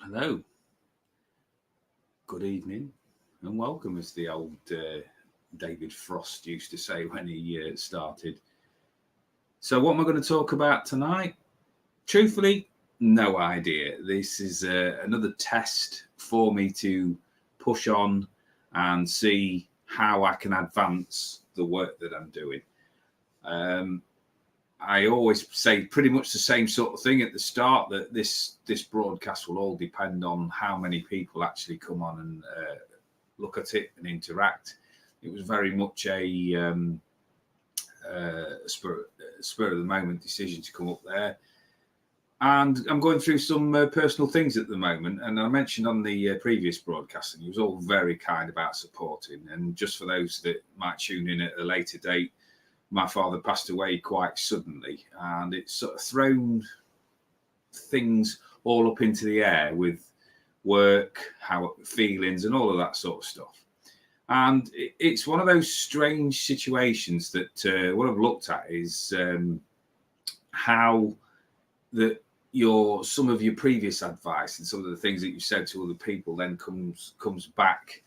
Hello, good evening, and welcome, as the old David Frost used to say when he started. So, what am I going to talk about tonight? Truthfully, no idea. This is another test for me to push on and see how I can advance the work that I'm doing. Um, I always say pretty much the same sort of thing at the start, that this broadcast will all depend on how many people actually come on and look at it and interact. It was very much a spur of the moment decision to come up there. And I'm going through some personal things at the moment. And I mentioned on the previous broadcast, and he was all very kind about supporting. And just for those that might tune in at a later date, my father passed away quite suddenly, and it's sort of thrown things all up into the air with work, how feelings, and all of that sort of stuff. And it's one of those strange situations that what I've looked at is how that some of your previous advice and some of the things that you've said to other people then comes back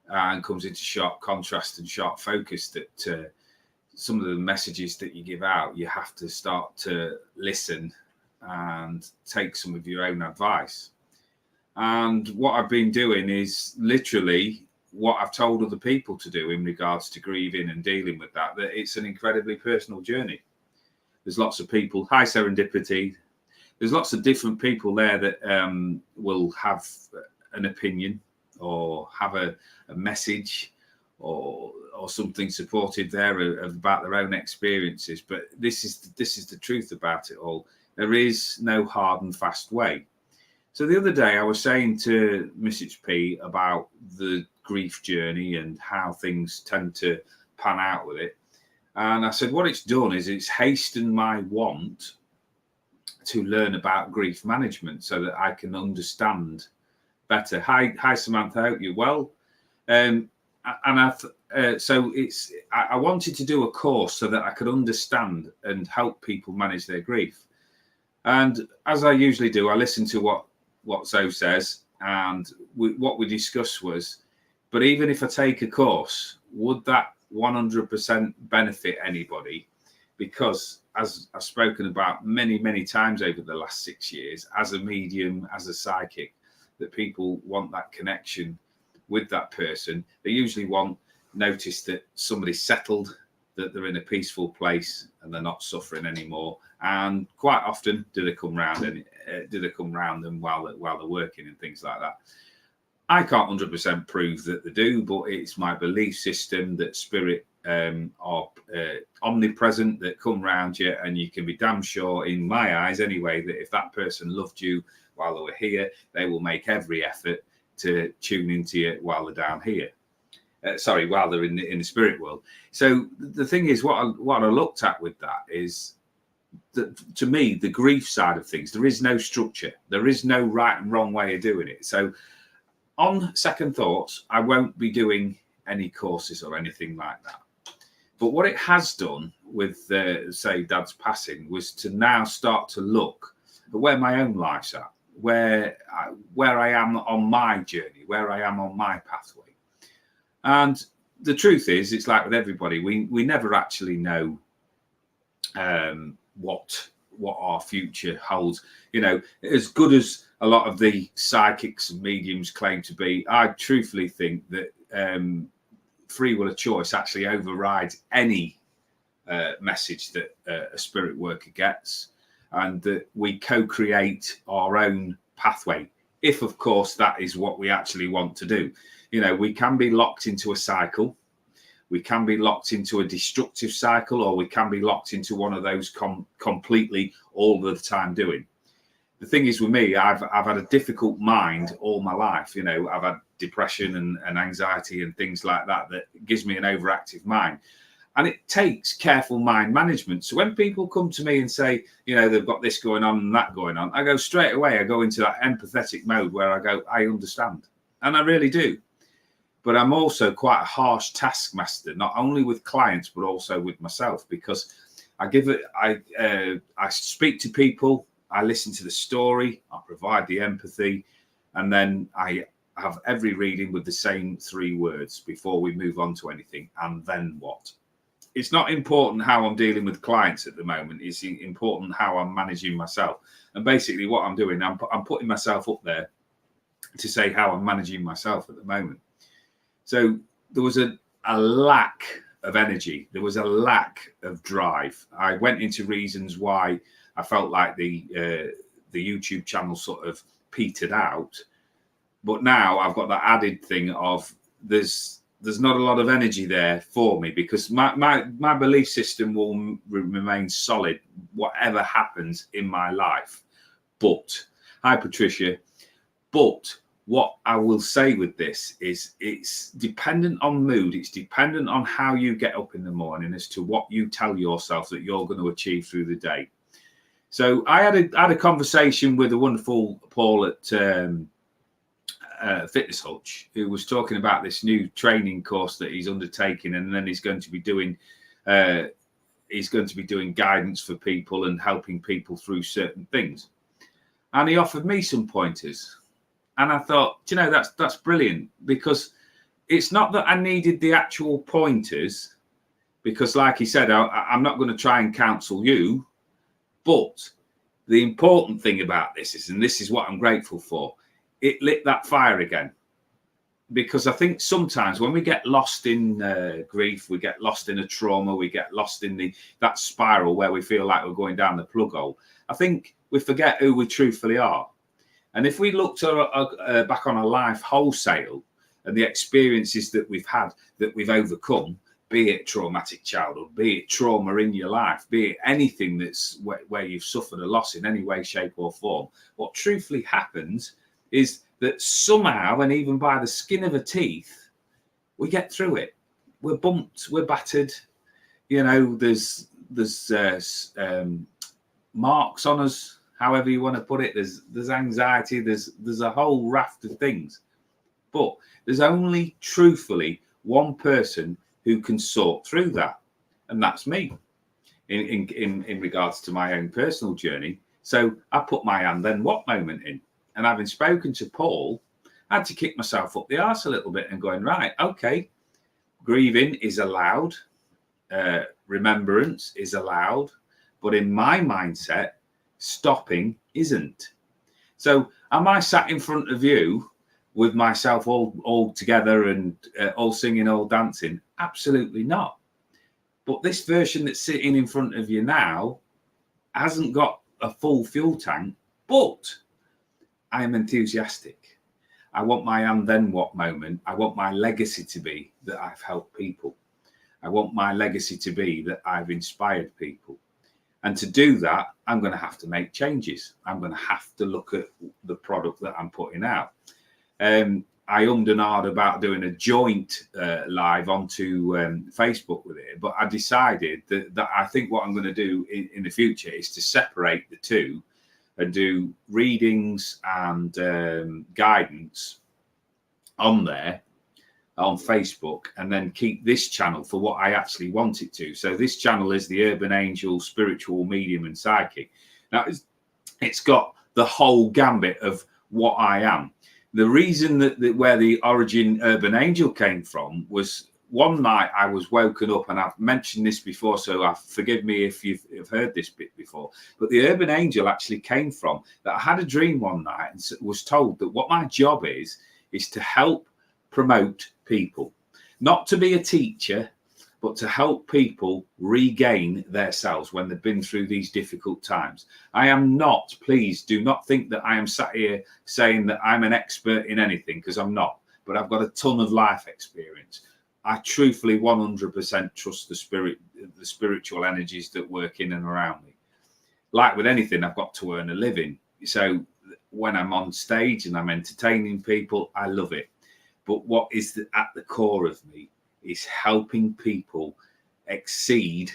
and comes into sharp contrast and sharp focus. That some of the messages that you give out, you have to start to listen and take some of your own advice. And what I've been doing is literally what I've told other people to do in regards to grieving and dealing with that it's an incredibly personal journey. There's lots of people, hi Serendipity, there's lots of different people there that will have an opinion or have a message or something supported there about their own experiences. But this is the truth about it all. There is no hard and fast way. So the other day I was saying to Mrs. P about the grief journey and how things tend to pan out with it. And I said, what it's done is it's hastened my want to learn about grief management so that I can understand better. Hi Samantha, I hope you're well. So I wanted to do a course so that I could understand and help people manage their grief. And as I usually do, I listen to what Zoe says, and what we discussed was, but even if I take a course, would that 100% benefit anybody? Because as I've spoken about many, many times over the last 6 years, as a medium, as a psychic, that people want that connection with that person. They usually notice that somebody's settled, that they're in a peaceful place and they're not suffering anymore. And quite often do they come round them while they're working and things like that. I can't 100% prove that they do, but it's my belief system that spirit are omnipresent, that come round you, and you can be damn sure, in my eyes anyway, that if that person loved you while they were here, they will make every effort to tune into you while they're down here. While they're in the spirit world. So the thing is, what I looked at with that is that, to me, the grief side of things, there is no structure. There is no right and wrong way of doing it. So on second thoughts, I won't be doing any courses or anything like that. But what it has done with, say, Dad's passing, was to now start to look at where my own life's at, where I am on my journey, where I am on my pathway. And the truth is, it's like with everybody, we never actually know what our future holds. You know, as good as a lot of the psychics and mediums claim to be, I truthfully think that free will of choice actually overrides any message that a spirit worker gets, and that we co-create our own pathway, if of course that is what we actually want to do. You know, we can be locked into a cycle, we can be locked into a destructive cycle, or we can be locked into one of those completely all the time doing. The thing is with me, I've had a difficult mind all my life. You know, I've had depression and anxiety and things like that gives me an overactive mind. And it takes careful mind management. So when people come to me and say, you know, they've got this going on and that going on, I go straight away, I go into that empathetic mode where I go, I understand. And I really do. But I'm also quite a harsh taskmaster, not only with clients, but also with myself, because I speak to people, I listen to the story, I provide the empathy, And then I have every reading with the same 3 words before we move on to anything. And then what? It's not important how I'm dealing with clients at the moment. It's important how I'm managing myself. And basically what I'm doing, I'm putting myself up there to say how I'm managing myself at the moment. So there was a lack of energy. There was a lack of drive. I went into reasons why I felt like the YouTube channel sort of petered out. But now I've got that added thing of there's not a lot of energy there for me, because my belief system will remain solid whatever happens in my life. But, hi Patricia, but what I will say with this is it's dependent on mood. It's dependent on how you get up in the morning as to what you tell yourself that you're going to achieve through the day. So I had a conversation with a wonderful Paul at Fitness Hutch, who was talking about this new training course that he's undertaking, and then he's going to be doing guidance for people and helping people through certain things. And he offered me some pointers, and I thought, you know, that's brilliant, because it's not that I needed the actual pointers, because like he said, I'm not going to try and counsel you, but the important thing about this is, and this is what I'm grateful for, it lit that fire again. Because I think sometimes when we get lost in grief, we get lost in a trauma, we get lost in that spiral where we feel like we're going down the plug hole, I think we forget who we truthfully are. And if we looked back on our life wholesale and the experiences that we've had, that we've overcome, be it traumatic childhood, be it trauma in your life, be it anything that's where you've suffered a loss in any way, shape or form, what truthfully happens is that somehow, and even by the skin of our teeth, we get through it. We're bumped, we're battered. You know, there's marks on us, however you want to put it. There's anxiety. There's a whole raft of things. But there's only truthfully one person who can sort through that, and that's me. In regards to my own personal journey, so I put my and then what moment in. And having spoken to Paul, I had to kick myself up the arse a little bit and going, right, okay, grieving is allowed, remembrance is allowed, but in my mindset, stopping isn't. So am I sat in front of you with myself all together and all singing, all dancing? Absolutely not. But this version that's sitting in front of you now hasn't got a full fuel tank, but I am enthusiastic. I want my and then what moment. I want my legacy to be that I've helped people. I want my legacy to be that I've inspired people. And to do that, I'm going to have to make changes. I'm going to have to look at the product that I'm putting out. I ummed and ahed about doing a joint live onto Facebook with it, but I decided that I think what I'm going to do in the future is to separate the two and do readings and guidance on there on Facebook, and then keep this channel for what I actually want it to. So this channel is the Urban Angel, Spiritual, Medium and Psychic. Now it's got the whole gambit of what I am. The reason that where the origin Urban Angel came from was one night I was woken up, and I've mentioned this before, so forgive me if you've heard this bit before, but the Urban Angel actually came from that I had a dream one night and was told that what my job is to help promote people, not to be a teacher, but to help people regain their selves when they've been through these difficult times. I am not, please do not think that I am sat here saying that I'm an expert in anything, because I'm not, but I've got a ton of life experience. I truthfully 100% trust the spiritual energies that work in and around me. Like with anything, I've got to earn a living. So when I'm on stage and I'm entertaining people, I love it. But what is at the core of me is helping people exceed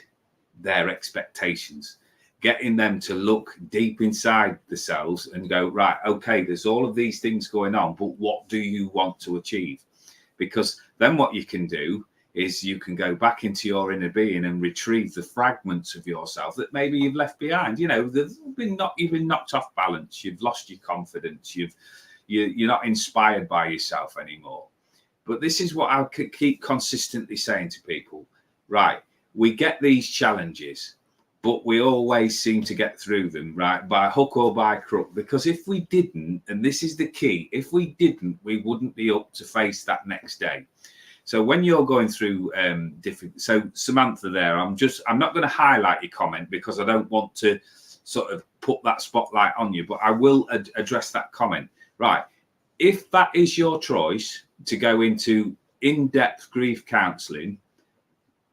their expectations, getting them to look deep inside themselves and go, right, okay, there's all of these things going on, but what do you want to achieve? Because then what you can do is you can go back into your inner being and retrieve the fragments of yourself that maybe you've left behind. You know, you've been knocked off balance. You've lost your confidence. You've You're not inspired by yourself anymore. But this is what I keep consistently saying to people. Right, we get these challenges, but we always seem to get through them, right, by hook or by crook. Because if we didn't, and this is the key, if we didn't, we wouldn't be up to face that next day. So when you're going through different, so Samantha there, I'm not going to highlight your comment because I don't want to sort of put that spotlight on you, but I will address that comment. Right, if that is your choice to go into in-depth grief counselling,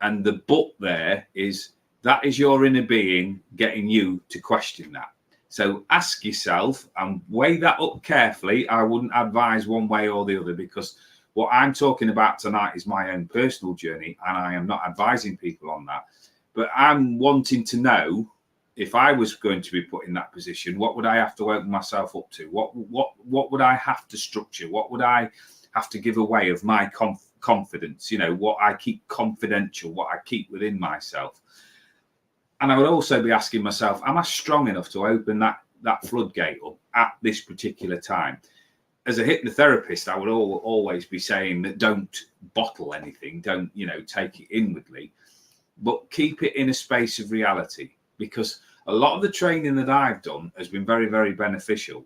and the but there is that is your inner being getting you to question that. So ask yourself and weigh that up carefully. I wouldn't advise one way or the other, because what I'm talking about tonight is my own personal journey, and I am not advising people on that. But I'm wanting to know, if I was going to be put in that position, what would I have to open myself up to? What would I have to structure? What would I have to give away of my confidence? You know, what I keep confidential, what I keep within myself. And I would also be asking myself, am I strong enough to open that floodgate up at this particular time? As a hypnotherapist, I would always be saying that don't bottle anything, don't, take it inwardly, but keep it in a space of reality, because a lot of the training that I've done has been very, very beneficial.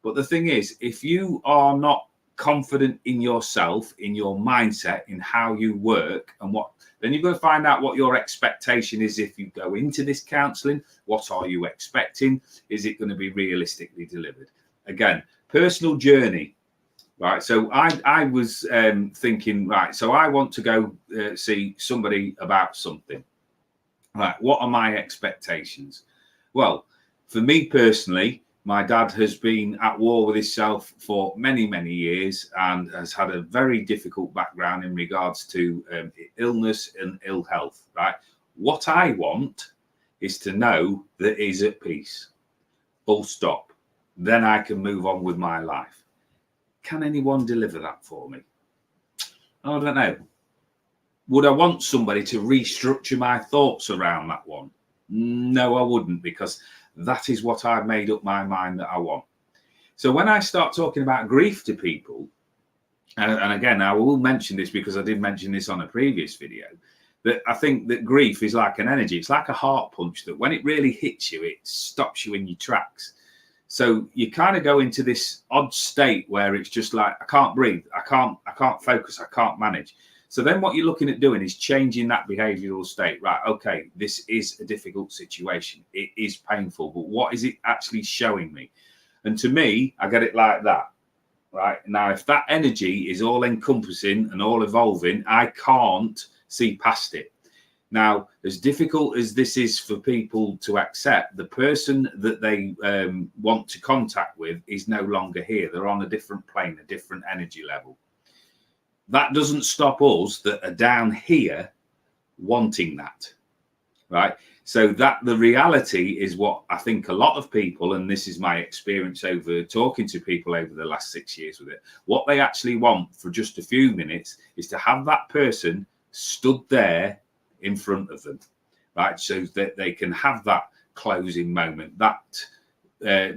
But the thing is, if you are not confident in yourself, in your mindset, in how you work and then you've got to find out what your expectation is. If you go into this counselling, what are you expecting? Is it going to be realistically delivered? Again, personal journey, right? So I was thinking, right, so I want to go see somebody about something. Right, what are my expectations? Well, for me personally, my dad has been at war with himself for many, many years and has had a very difficult background in regards to illness and ill health, right? What I want is to know that he's at peace, full stop. Then I can move on with my life. Can anyone deliver that for me? I don't know. Would I want somebody to restructure my thoughts around that one? No, I wouldn't, because that is what I've made up my mind that I want. So when I start talking about grief to people, and again, I will mention this because I did mention this on a previous video, that I think that grief is like an energy. It's like a heart punch that when it really hits you, it stops you in your tracks. So you kind of go into this odd state where it's just like, I can't breathe, I can't focus, I can't manage. So then what you're looking at doing is changing that behavioral state. Right, okay, this is a difficult situation. It is painful, but what is it actually showing me? And to me, I get it like that. Right, now, if that energy is all encompassing and all evolving, I can't see past it. Now, as difficult as this is for people to accept, the person that they want to contact with is no longer here. They're on a different plane, a different energy level. That doesn't stop us that are down here wanting that, right? So that the reality is what I think a lot of people, and this is my experience over talking to people over the last 6 years with it, what they actually want for just a few minutes is to have that person stood there in front of them, right? So that they can have that closing moment, that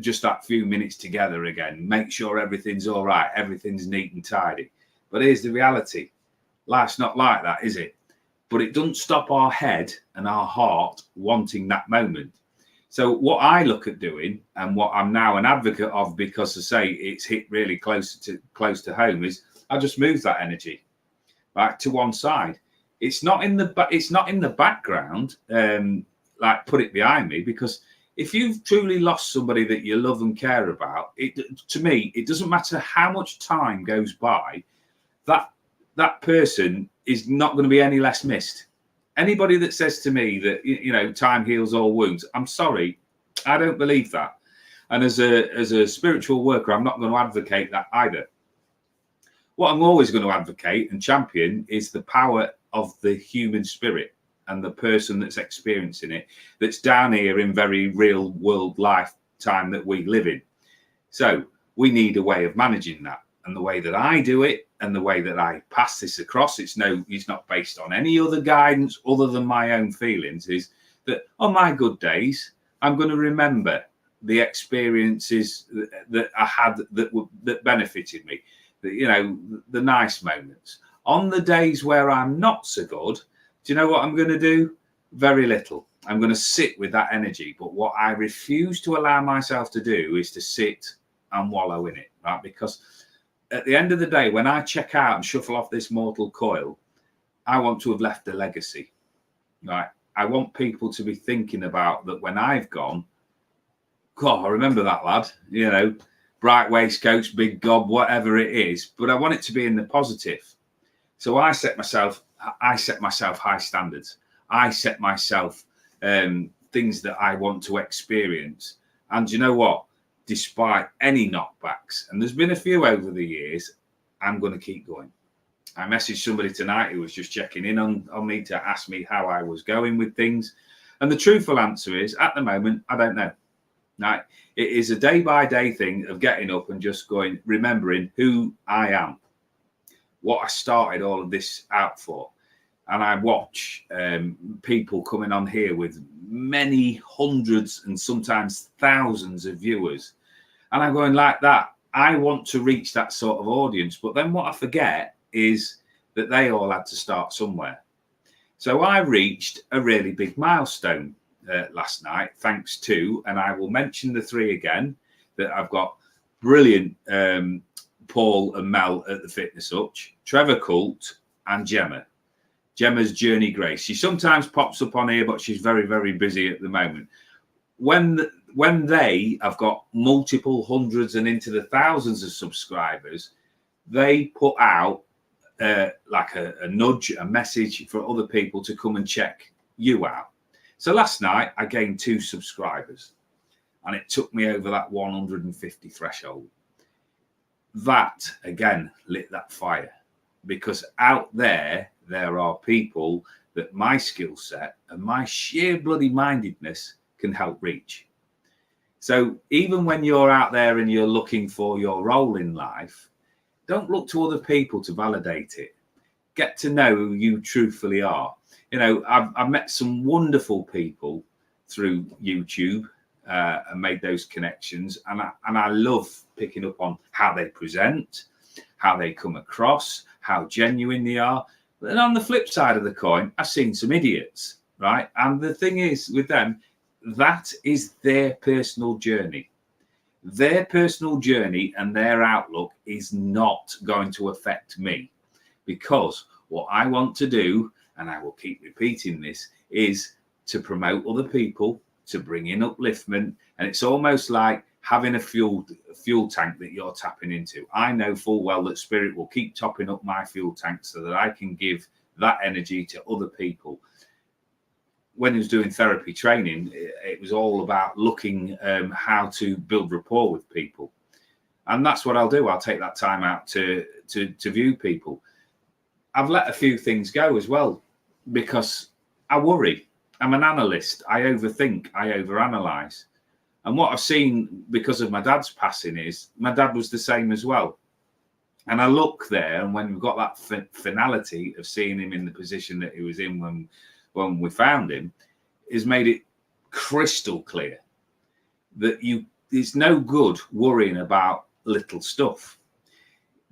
just that few minutes together again, make sure everything's all right, everything's neat and tidy. But here's the reality. Life's not like that, is it? But it doesn't stop our head and our heart wanting that moment. So what I look at doing, and what I'm now an advocate of, because I say it's hit really close to home, is I just move that energy right to one side. It's not in the background, like put it behind me, because if you've truly lost somebody that you love and care about, to me, it doesn't matter how much time goes by, that person is not going to be any less missed. Anybody that says to me that time heals all wounds, I'm sorry, I don't believe that. And as a spiritual worker, I'm not going to advocate that either. What I'm always going to advocate and champion is the power of the human spirit and the person that's experiencing it, that's down here in very real world lifetime that we live in. So we need a way of managing that. And the way that I do it and the way that I pass this across, it's not based on any other guidance other than my own feelings, is that on my good days, I'm going to remember the experiences that I had that benefited me, the nice moments. On the days where I'm not so good, do you know what I'm going to do? Very little. I'm going to sit with that energy. But what I refuse to allow myself to do is to sit and wallow in it, right? Because at the end of the day, when I check out and shuffle off this mortal coil, I want to have left a legacy, right? I want people to be thinking about that when I've gone, God, I remember that lad, bright waistcoats, big gob, whatever it is. But I want it to be in the positive. So I set myself high standards. I set myself things that I want to experience. And you know what? Despite any knockbacks, and there's been a few over the years, I'm going to keep going. I messaged somebody tonight who was just checking in on me to ask me how I was going with things. And the truthful answer is, at the moment, I don't know. Now, it is a day-by-day thing of getting up and just going, remembering who I am, what I started all of this out for. And I watch people coming on here with many hundreds and sometimes thousands of viewers. And I'm going like that. I want to reach that sort of audience. But then what I forget is that they all had to start somewhere. So I reached a really big milestone last night, thanks to, and I will mention the three again, that I've got brilliant Paul and Mel at the Fitness Hutch, Trevor Coult and Gemma's Journey Grace. She sometimes pops up on here, but she's very, very busy at the moment. When they have got multiple hundreds and into the thousands of subscribers, they put out like a nudge, a message for other people to come and check you out. So last night I gained 2 subscribers and it took me over that 150 threshold. That again lit that fire, because out there are people that my skill set and my sheer bloody mindedness can help reach. So even when you're out there and you're looking for your role in life, don't look to other people to validate it. Get to know who you truthfully are. I've met some wonderful people through YouTube and made those connections. And I love picking up on how they present, how they come across, how genuine they are. But then on the flip side of the coin, I've seen some idiots, right? And the thing is with them, that is their personal journey. Their personal journey and their outlook is not going to affect me, because what I want to do, and I will keep repeating this, is to promote other people, to bring in upliftment. And it's almost like having a fuel tank that you're tapping into. I know full well that Spirit will keep topping up my fuel tank so that I can give that energy to other people. When he was doing therapy training, it was all about looking how to build rapport with people. And that's what I'll do. I'll take that time out to view people. I've let a few things go as well because I worry. I'm an analyst. I overthink. I overanalyze. And what I've seen because of my dad's passing is my dad was the same as well. And I look there, and when we've got that finality of seeing him in the position that he was in when we found him, is made it crystal clear that it's no good worrying about little stuff.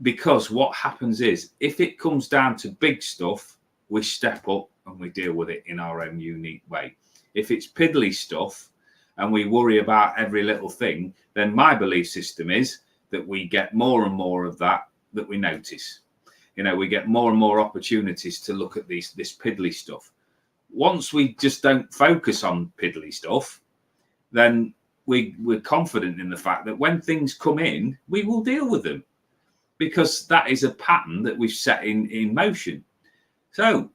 Because what happens is, if it comes down to big stuff, we step up and we deal with it in our own unique way. If it's piddly stuff and we worry about every little thing, then my belief system is that we get more and more of that we notice. We get more and more opportunities to look at this piddly stuff. Once we just don't focus on piddly stuff, then we're confident in the fact that when things come in, we will deal with them, because that is a pattern that we've set in motion. So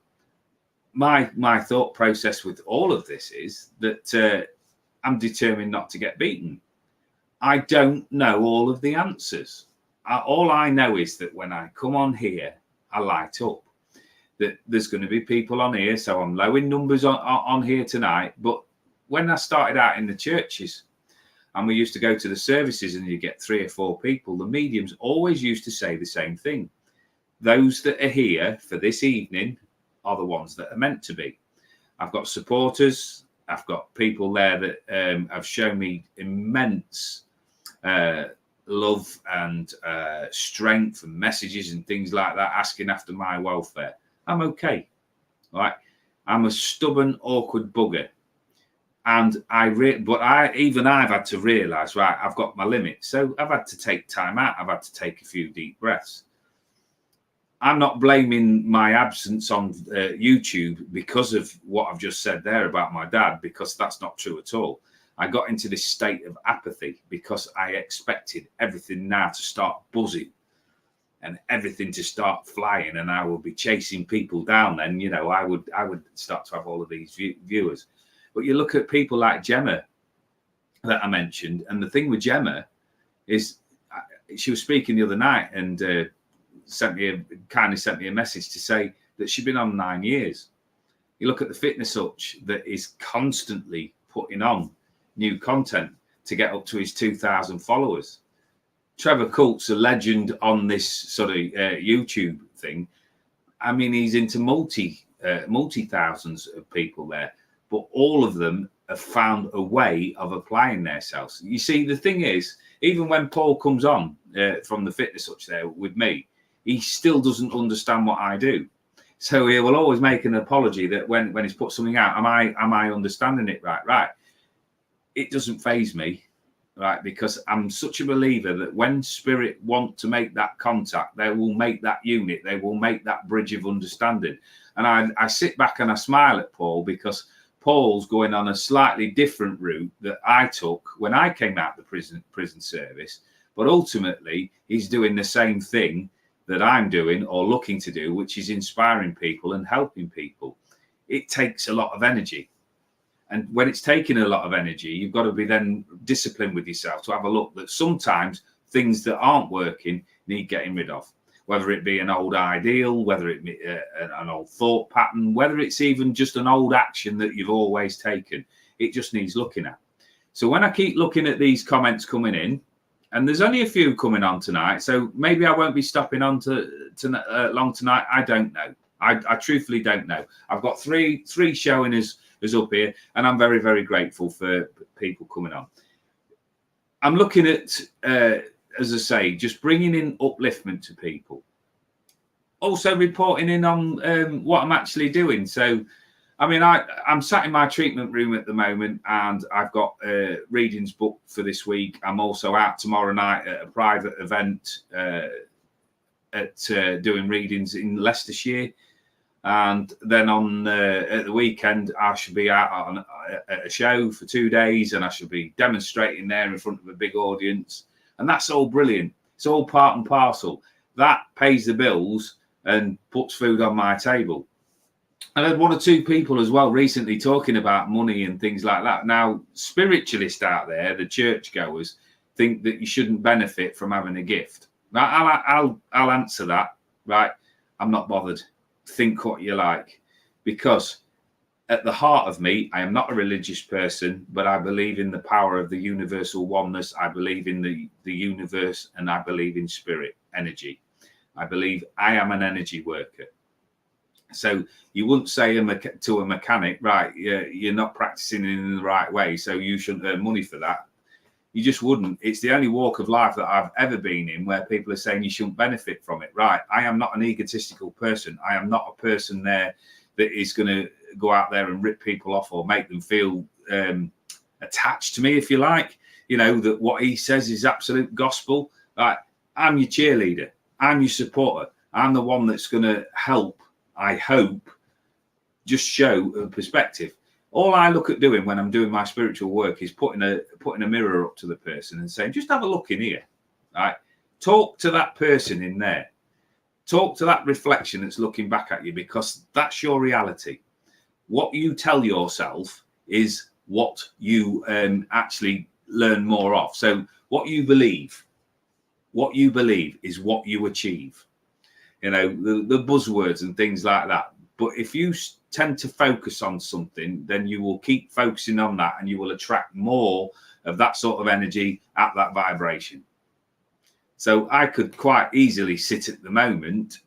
my thought process with all of this is that I'm determined not to get beaten. I don't know all of the answers. All I know is that when I come on here, I light up. That there's going to be people on here, so I'm low in numbers on here tonight. But when I started out in the churches, and we used to go to the services and you get 3 or 4 people, the mediums always used to say the same thing. Those that are here for this evening are the ones that are meant to be. I've got supporters I've got people there that have shown me immense love and strength and messages and things like that, asking after my welfare. I'm okay, right? I'm a stubborn, awkward bugger, and I've had to realise, right, I've got my limits. So I've had to take time out. I've had to take a few deep breaths. I'm not blaming my absence on YouTube because of what I've just said there about my dad, because that's not true at all. I got into this state of apathy because I expected everything now to start buzzing and everything to start flying, and I would be chasing people down. Then, you know, I would start to have all of these viewers. But you look at people like Gemma that I mentioned, and the thing with Gemma is she was speaking the other night and kindly sent me a message to say that she'd been on 9 years. You look at the fitness hutch that is constantly putting on new content to get up to his 2,000 followers. Trevor Cult's a legend on this sort of YouTube thing. I mean, he's into multi thousands of people there, but all of them have found a way of applying themselves. You see, the thing is, even when Paul comes on from the fitness hutch there with me, he still doesn't understand what I do. So he will always make an apology that when he's put something out, am I understanding it right? Right. It doesn't faze me, right? Because I'm such a believer that when spirit want to make that contact, they will make that unit, they will make that bridge of understanding. And I sit back and I smile at Paul, because Paul's going on a slightly different route that I took when I came out of the prison service. But ultimately, he's doing the same thing that I'm doing or looking to do, which is inspiring people and helping people. It takes a lot of energy. And when it's taking a lot of energy, you've got to be then disciplined with yourself to have a look that sometimes things that aren't working need getting rid of, whether it be an old ideal, whether it be an old thought pattern, whether it's even just an old action that you've always taken. It just needs looking at. So when I keep looking at these comments coming in, and there's only a few coming on tonight, so maybe I won't be stopping on to long tonight. I don't know. I truthfully don't know. I've got three showing us up here, and I'm very, very grateful for people coming on. I'm looking at, as I say, just bringing in upliftment to people. Also reporting in on what I'm actually doing. So, I mean, I'm sat in my treatment room at the moment, and I've got readings booked for this week. I'm also out tomorrow night at a private event doing readings in Leicestershire. And then at the weekend, I should be out at a show for 2 days, and I should be demonstrating there in front of a big audience. And that's all brilliant. It's all part and parcel. That pays the bills and puts food on my table. I had one or two people as well recently talking about money and things like that. Now, spiritualists out there, the churchgoers, think that you shouldn't benefit from having a gift. I'll answer that, right? I'm not bothered. Think what you like, because at the heart of me, I am not a religious person, but I believe in the power of the universal oneness. I believe in the universe, and I believe in spirit energy. I believe I am an energy worker. So you wouldn't say to a mechanic, right, you're not practicing in the right way, so you shouldn't earn money for that. You just wouldn't. It's the only walk of life that I've ever been in where people are saying you shouldn't benefit from it. Right. I am not an egotistical person. I am not a person there that is going to go out there and rip people off or make them feel attached to me, if you like. You know, that what he says is absolute gospel. Right. I'm your cheerleader. I'm your supporter. I'm the one that's going to help, I hope, just show a perspective. All I look at doing when I'm doing my spiritual work is putting a mirror up to the person and saying, just have a look in here, right? Talk to that person in there. Talk to that reflection that's looking back at you, because that's your reality. What you tell yourself is what you actually learn more of. So what you believe is what you achieve. You know, the buzzwords and things like that. But if you tend to focus on something, then you will keep focusing on that, and you will attract more of that sort of energy at that vibration. So I could quite easily sit at the moment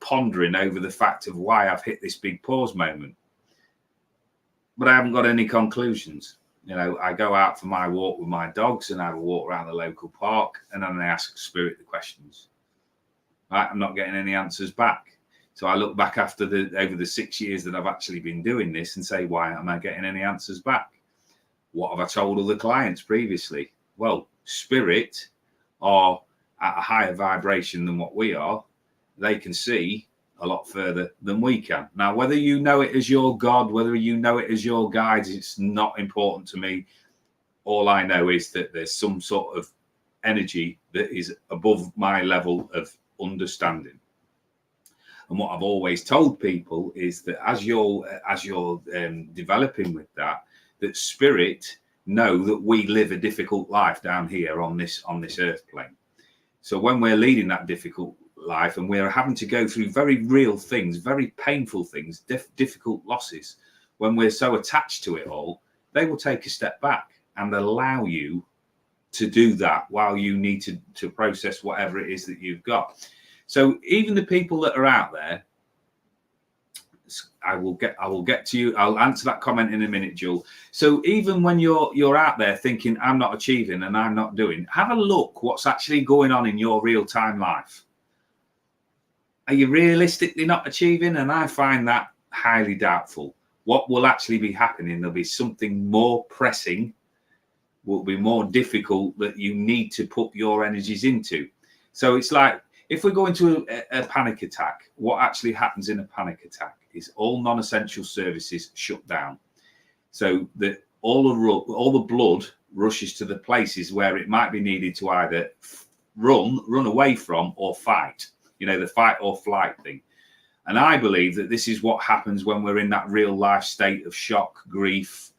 pondering over the fact of why I've hit this big pause moment. but I haven't got any conclusions. I go out for my walk with my dogs and I have a walk around the local park, and then I ask Spirit the questions. Right? I'm not getting any answers back. So I look back over the 6 years that I've actually been doing this and say, why am I getting any answers back? What have I told other clients previously? Well, Spirit are at a higher vibration than what we are. They can see a lot further than we can. Now, whether you know it as your God, whether you know it as your guides, it's not important to me. All I know is that there's some sort of energy that is above my level of understanding. And what I've always told people is that as you're developing with that Spirit know that we live a difficult life down here on this earth plane. So when we're leading that difficult life and we're having to go through very real things, very painful things, difficult losses, when we're so attached to it all, they will take a step back and allow you to do that while you need to process whatever it is that you've got. So even the people that are out there, I will get to you. I'll answer that comment in a minute, Jewel. So even when you're out there thinking, I'm not achieving and I'm not doing, have a look what's actually going on in your real-time life. Are you realistically not achieving? And I find that highly doubtful. What will actually be happening? There'll be something more pressing, will be more difficult that you need to put your energies into. So it's like, if we go into a panic attack, what actually happens in a panic attack is all non-essential services shut down. So that all the blood rushes to the places where it might be needed to either run away from or fight, the fight or flight thing. And I believe that this is what happens when we're in that real life state of shock, grief,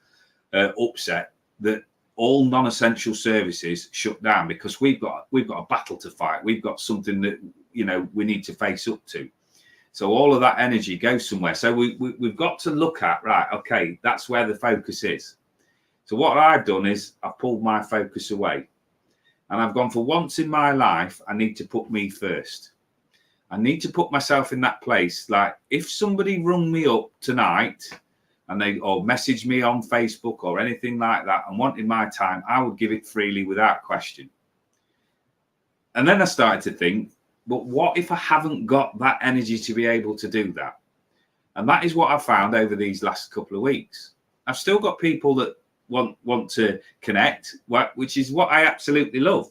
upset, that all non-essential services shut down because we've got a battle to fight. We've got something that we need to face up to. So all of that energy goes somewhere. So we've got to look at, right, okay, that's where the focus is. So what I've done is I've pulled my focus away, and I've gone, for once in my life, I need to put me first. I need to put myself in that place. Like if somebody rung me up tonight and or messaged me on Facebook or anything like that and wanted my time, I would give it freely without question. And then I started to think, but what if I haven't got that energy to be able to do that? And that is what I found over these last couple of weeks. I've still got people that want to connect, which is what I absolutely love.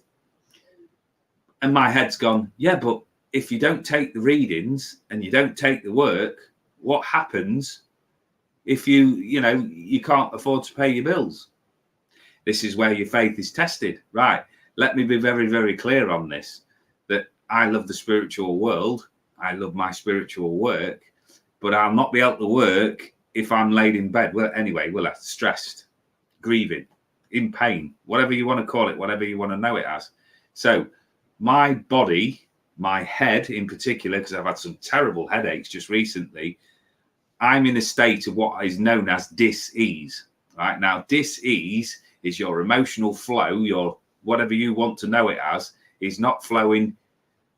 And my head's gone, yeah, but if you don't take the readings and you don't take the work, what happens if you can't afford to pay your bills? This is where your faith is tested. Right. Let me be very, very clear on this, that I love the spiritual world. I love my spiritual work, but I'll not be able to work if I'm laid in bed. Well, anyway, stressed, grieving, in pain, whatever you want to call it, whatever you want to know it as. So my body, my head in particular, because I've had some terrible headaches just recently, I'm in a state of what is known as dis-ease. Right now, dis-ease is your emotional flow, your whatever you want to know it as, is not flowing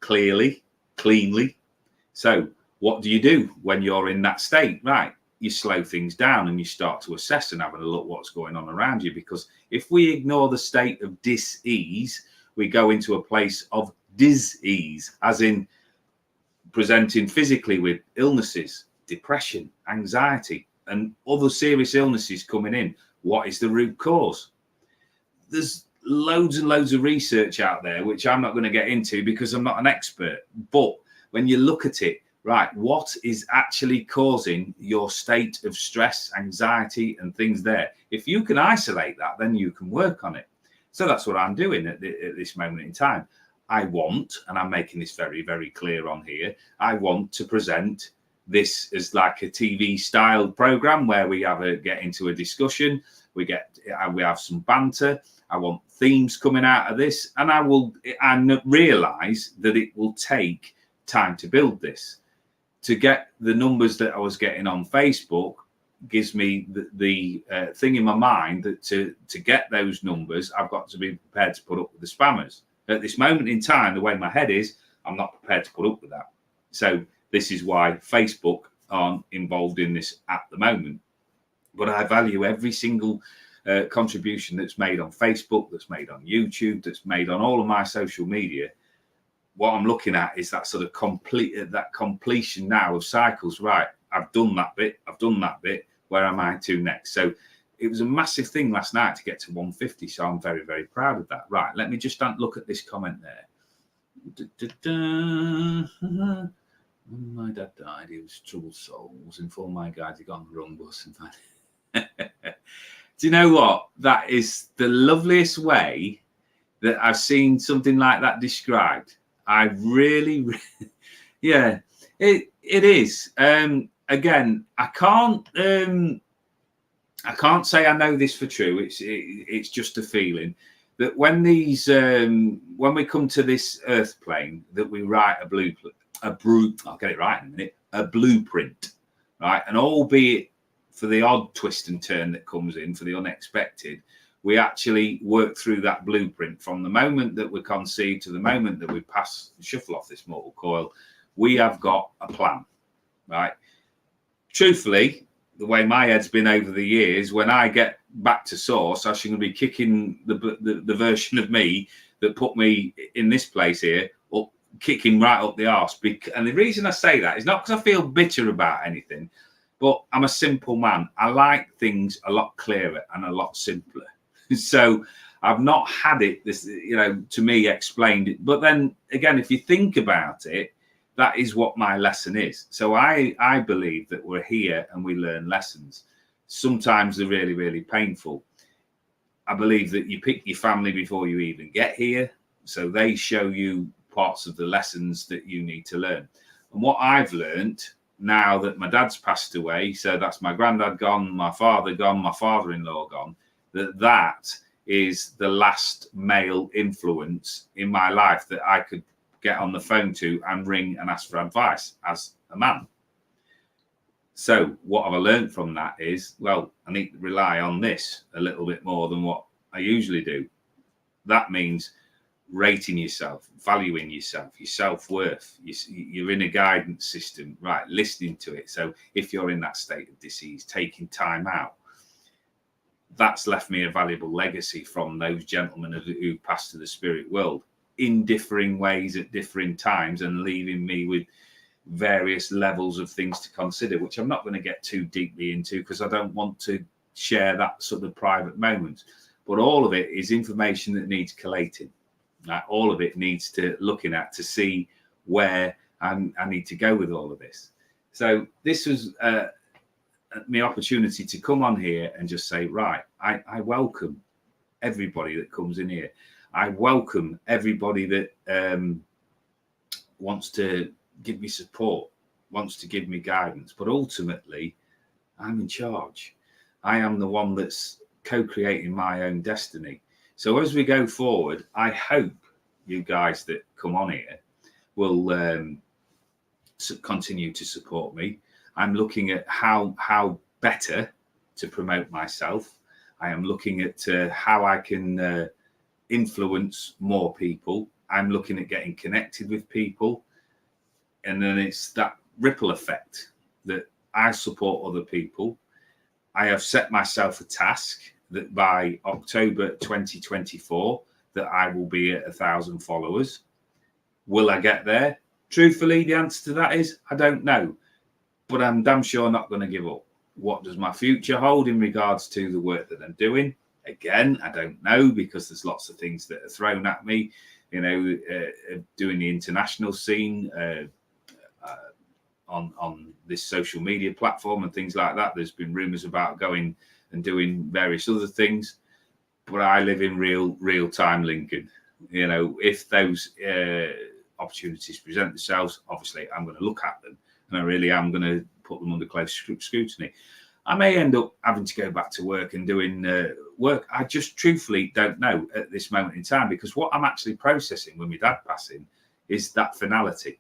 clearly, cleanly. So what do you do when you're in that state? Right, you slow things down and you start to assess and have a look what's going on around you. Because if we ignore the state of dis-ease, we go into a place of dis-ease, as in presenting physically with illnesses, depression, anxiety, and other serious illnesses coming in. What is the root cause? There's loads and loads of research out there, which I'm not going to get into because I'm not an expert. But when you look at it, right, what is actually causing your state of stress, anxiety, and things there? If you can isolate that, then you can work on it. So that's what I'm doing at this moment in time. I want, and I'm making this very, very clear on here, I want to present this as like a TV style program where we get into a discussion, we have some banter. I want themes coming out of this, and I realize that it will take time to build this. To get the numbers that I was getting on Facebook gives me the thing in my mind that to get those numbers, I've got to be prepared to put up with the spammers. At this moment in time, the way my head is, I'm not prepared to put up with that. So this is why Facebook aren't involved in this at the moment. but I value every single contribution that's made on Facebook, that's made on YouTube, that's made on all of my social media. What I'm looking at is that sort of completion now of cycles. Right, I've done that bit, I've done that bit. Where am I to next? So it was a massive thing last night to get to 150. So I'm very, very proud of that. Right, let me just look at this comment there. When my dad died, he was troubled souls. Informed my guide he got on the wrong bus. And do you know what? That is the loveliest way that I've seen something like that described. I really, yeah, it is. Again, I can't say I know this for true. It's just a feeling that when we come to this earth plane, that we write I'll get it right in a minute, a blueprint, right? And albeit for the odd twist and turn that comes in, for the unexpected, we actually work through that blueprint from the moment that we're conceived to the moment that we shuffle off this mortal coil. We have got a plan, right? Truthfully, the way my head's been over the years, when I get back to source, I'm going to be kicking the version of me that put me in this place here up, kicking right up the arse. And the reason I say that is not because I feel bitter about anything, but I'm a simple man. I like things a lot clearer and a lot simpler. So I've not had it, this, to me explained it. But then again, if you think about it, that is what my lesson is. So I believe that we're here and we learn lessons. Sometimes they're really, really painful. I believe that you pick your family before you even get here. So they show you parts of the lessons that you need to learn. And what I've learned now that my dad's passed away, so that's my granddad gone, my father gone, my father-in-law gone, that is the last male influence in my life that I could get on the phone to and ring and ask for advice as a man. So what have I learned from that is, well, I need to rely on this a little bit more than what I usually do. That means rating yourself, valuing yourself, your self-worth. You're in a guidance system, right? Listening to it. So if you're in that state of disease, taking time out, that's left me a valuable legacy from those gentlemen who passed to the spirit world in differing ways at different times, and leaving me with various levels of things to consider, which I'm not going to get too deeply into because I don't want to share that sort of private moments. But all of it is information that needs collating. All of it needs to looking at to see where I need to go with all of this. So this was my opportunity to come on here and just say, right, I welcome everybody that comes in here. I welcome everybody that wants to give me support, wants to give me guidance. But ultimately, I'm in charge. I am the one that's co-creating my own destiny. So as we go forward, I hope you guys that come on here will continue to support me. I'm looking at how better to promote myself. I am looking at how I can influence more people. I'm looking at getting connected with people. And then it's that ripple effect that I support other people. I have set myself a task that by October 2024, that I will be at 1,000 followers. Will I get there? Truthfully, the answer to that is, I don't know. But I'm damn sure not going to give up. What does my future hold in regards to the work that I'm doing? Again, I don't know, because there's lots of things that are thrown at me, doing the international scene on this social media platform and things like that. There's been rumors about going and doing various other things, but I live in real time Lincoln. If those opportunities present themselves, obviously I'm going to look at them, and I really am going to put them under close scrutiny. I may end up having to go back to work and doing work. I just truthfully don't know at this moment in time, because what I'm actually processing with my dad passing is that finality,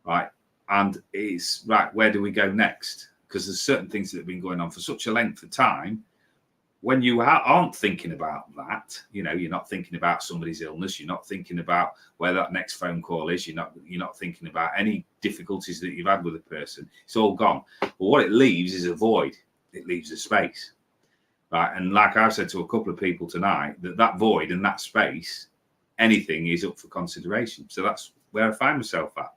right? And it's right, where do we go next? Because there's certain things that have been going on for such a length of time. When you aren't thinking about that, you're not thinking about somebody's illness. You're not thinking about where that next phone call is. You're not thinking about any difficulties that you've had with a person. It's all gone. But what it leaves is a void. it leaves a space, right? And like I've said to a couple of people tonight, that void and that space, anything is up for consideration. So that's where I find myself at.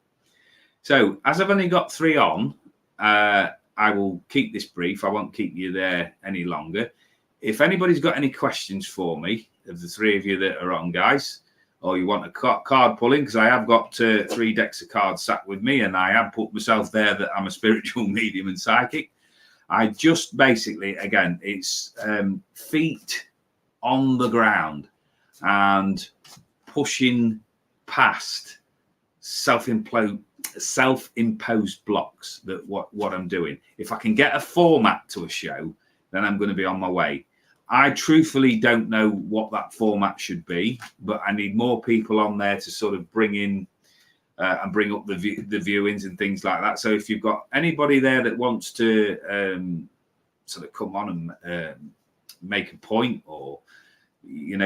So as I've only got 3 on, I will keep this brief. I won't keep you there any longer. If anybody's got any questions for me, of the 3 of you that are on, guys, or you want a card pulling, because I have got 3 decks of cards sat with me, and I have put myself there that I'm a spiritual medium and psychic. I just basically, again, it's feet on the ground and pushing past self-imposed blocks that what I'm doing. If I can get a format to a show, then I'm going to be on my way. I truthfully don't know what that format should be, but I need more people on there to sort of bring in and bring up the viewings and things like that. So if you've got anybody there that wants to sort of come on and make a point, or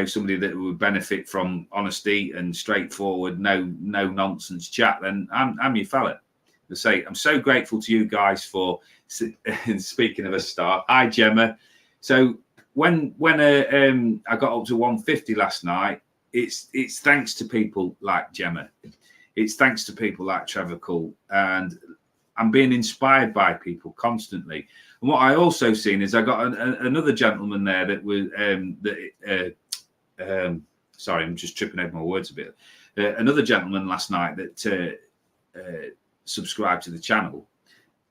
somebody that would benefit from honesty and straightforward, no nonsense chat, then I'm your fella. To say I'm so grateful to you guys for speaking of a start. Hi Gemma. So when I got up to 150 last night, it's thanks to people like Gemma. It's thanks to people like Trevor Cole, and I'm being inspired by people constantly. And what I also seen is I got another gentleman there that was sorry, I'm just tripping over my words a bit. Another gentleman last night that subscribed to the channel.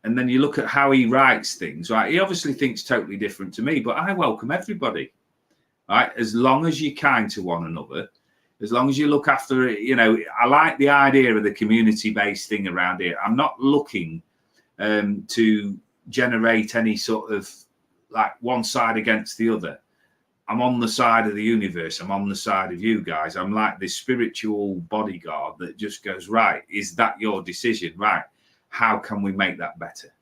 And then you look at how he writes things, right? He obviously thinks totally different to me, but I welcome everybody, right? As long as you're kind to one another, as long as you look after it, I like the idea of the community-based thing around here. I'm not looking to generate any sort of like one side against the other. I'm on the side of the universe. I'm on the side of you guys. I'm like this spiritual bodyguard that just goes, right, is that your decision? Right. How can we make that better?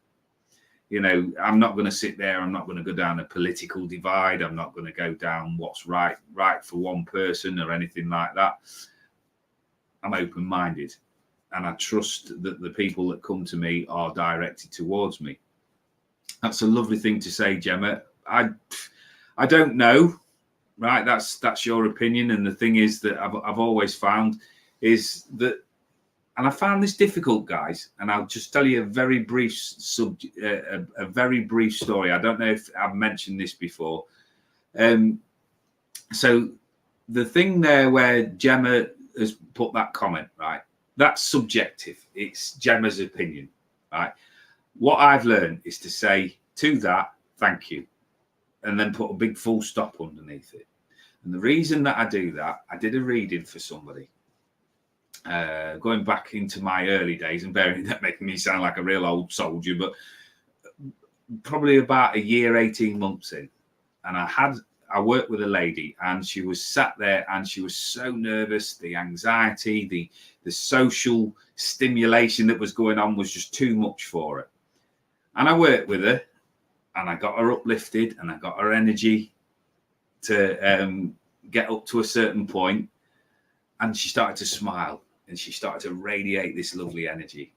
I'm not going to sit there. I'm not going to go down a political divide. I'm not going to go down what's right for one person or anything like that. I'm open-minded, and I trust that the people that come to me are directed towards me. That's a lovely thing to say, Gemma. I don't know, right? That's your opinion. And the thing is that I've always found is that, and I found this difficult, guys, and I'll just tell you a very brief a very brief story. I don't know if I've mentioned this before. So the thing there where Gemma has put that comment, right? That's subjective. It's Gemma's opinion, right? What I've learned is to say to that, thank you, and then put a big full stop underneath it. And the reason that I do that, I did a reading for somebody. Going back into my early days, and bearing that making me sound like a real old soldier, but probably about a year, 18 months in, and I worked with a lady, and she was sat there and she was so nervous. The anxiety, the social stimulation that was going on was just too much for her. And I worked with her, and I got her uplifted, and I got her energy to get up to a certain point, and she started to smile. And she started to radiate this lovely energy.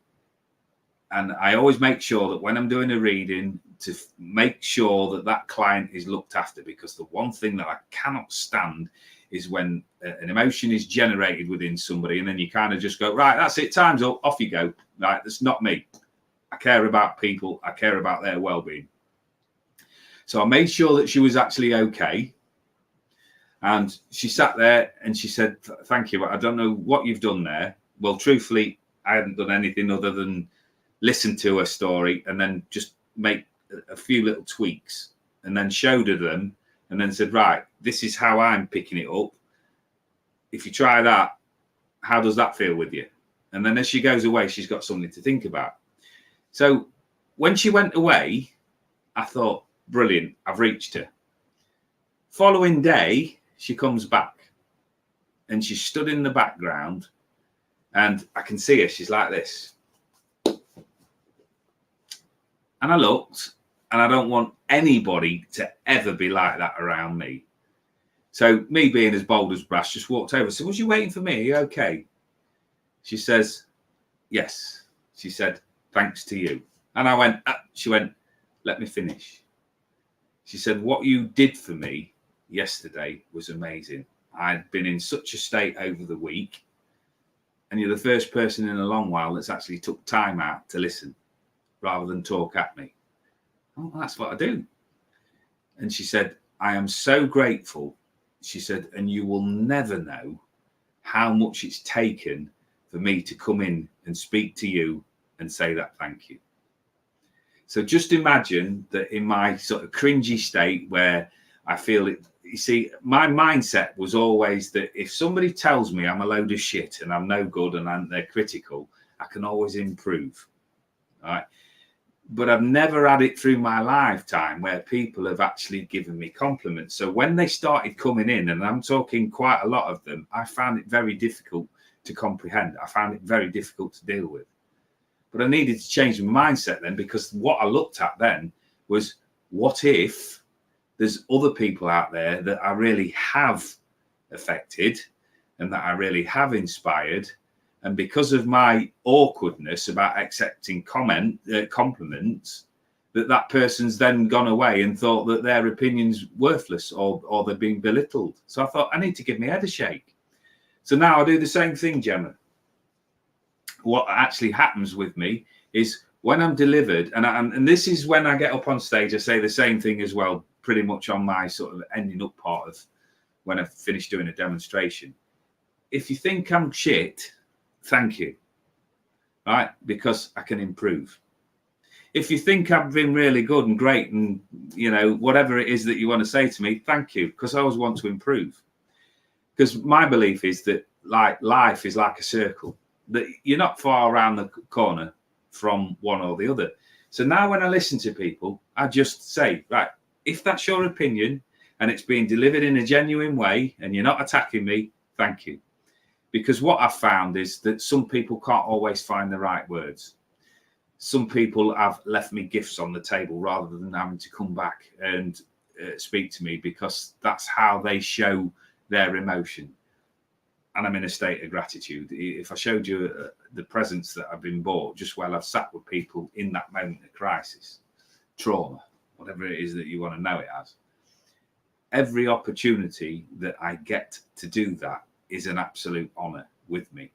And I always make sure that when I'm doing a reading, to make sure that client is looked after, because the one thing that I cannot stand is when an emotion is generated within somebody and then you kind of just go, right, that's it, time's up, off you go. Right, that's not me. I care about people. I care about their well-being. So I made sure that she was actually okay. And she sat there and she said, thank you, but I don't know what you've done there. Well, truthfully, I hadn't done anything other than listen to her story and then just make a few little tweaks, and then showed her them, and then said, right, this is how I'm picking it up. If you try that, how does that feel with you? And then as she goes away, she's got something to think about. So when she went away, I thought, brilliant, I've reached her. Following day, she comes back and she stood in the background, and I can see her. She's like this. And I looked, and I don't want anybody to ever be like that around me. So me being as bold as brass, just walked over. So was you waiting for me? Are you okay? She says, yes. She said, thanks to you. And I went, she went, let me finish. She said, what you did for me yesterday was amazing. I'd been in such a state over the week, and you're the first person in a long while that's actually took time out to listen rather than talk at me. Oh, that's what I do. And she said, I am so grateful. She said, and you will never know how much it's taken for me to come in and speak to you and say that thank you. So just imagine that in my sort of cringy state where I feel it, you see, my mindset was always that if somebody tells me I'm a load of shit and I'm no good and they're critical, I can always improve. Right? But I've never had it through my lifetime where people have actually given me compliments. So when they started coming in, and I'm talking quite a lot of them, I found it very difficult to comprehend. I found it very difficult to deal with. But I needed to change my mindset then, because what I looked at then was, what if there's other people out there that I really have affected and that I really have inspired, and because of my awkwardness about accepting compliments, that person's then gone away and thought that their opinion's worthless or they're being belittled. So I thought, I need to give my head a shake. So now I do the same thing, Gemma. What actually happens with me is when I'm delivered, and this is when I get up on stage, I say the same thing as well, pretty much on my sort of ending up part of when I've finished doing a demonstration. If you think I'm shit, thank you, right? Because I can improve. If you think I've been really good and great and, you know, whatever it is that you want to say to me, thank you, because I always want to improve. Because my belief is that, like, life is like a circle, that you're not far around the corner from one or the other. So now when I listen to people, I just say, right, if that's your opinion and it's being delivered in a genuine way and you're not attacking me, thank you. Because what I've found is that some people can't always find the right words. Some people have left me gifts on the table rather than having to come back and speak to me, because that's how they show their emotion. And I'm in a state of gratitude. If I showed you the presents that I've been bought just while I've sat with people in that moment of crisis, trauma, whatever it is that you want to know it as, every opportunity that I get to do that is an absolute honor with me.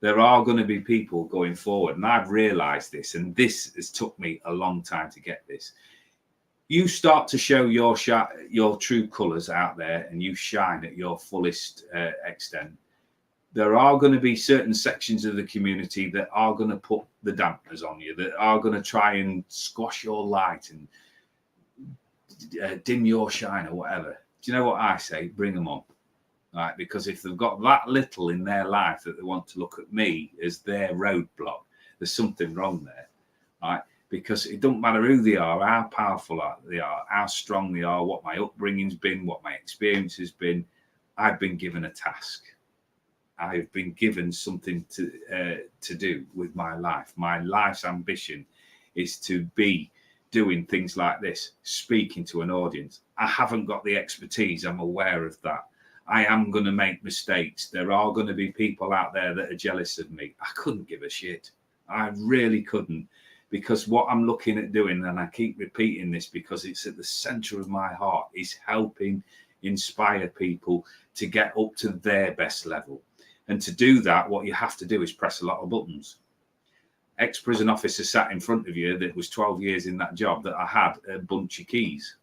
There are going to be people going forward, and I've realized this, and this has took me a long time to get this. You start to show your true colors out there and you shine at your fullest extent. There are going to be certain sections of the community that are going to put the dampeners on you, that are going to try and squash your light and dim your shine or whatever. Do you know what I say? Bring them on. Right? Because if they've got that little in their life that they want to look at me as their roadblock, there's something wrong there. Right? Because it doesn't matter who they are, how powerful they are, how strong they are, what my upbringing's been, what my experience has been. I've been given a task. I've been given something to do with my life. My life's ambition is to be doing things like this, speaking to an audience. I haven't got the expertise. I'm aware of that. I am going to make mistakes. There are going to be people out there that are jealous of me. I couldn't give a shit. I really couldn't, because what I'm looking at doing, and I keep repeating this because it's at the center of my heart, is helping inspire people to get up to their best level. And to do that, what you have to do is press a lot of buttons. Ex-prison officer sat in front of you that was 12 years in that job, that I had a bunch of keys,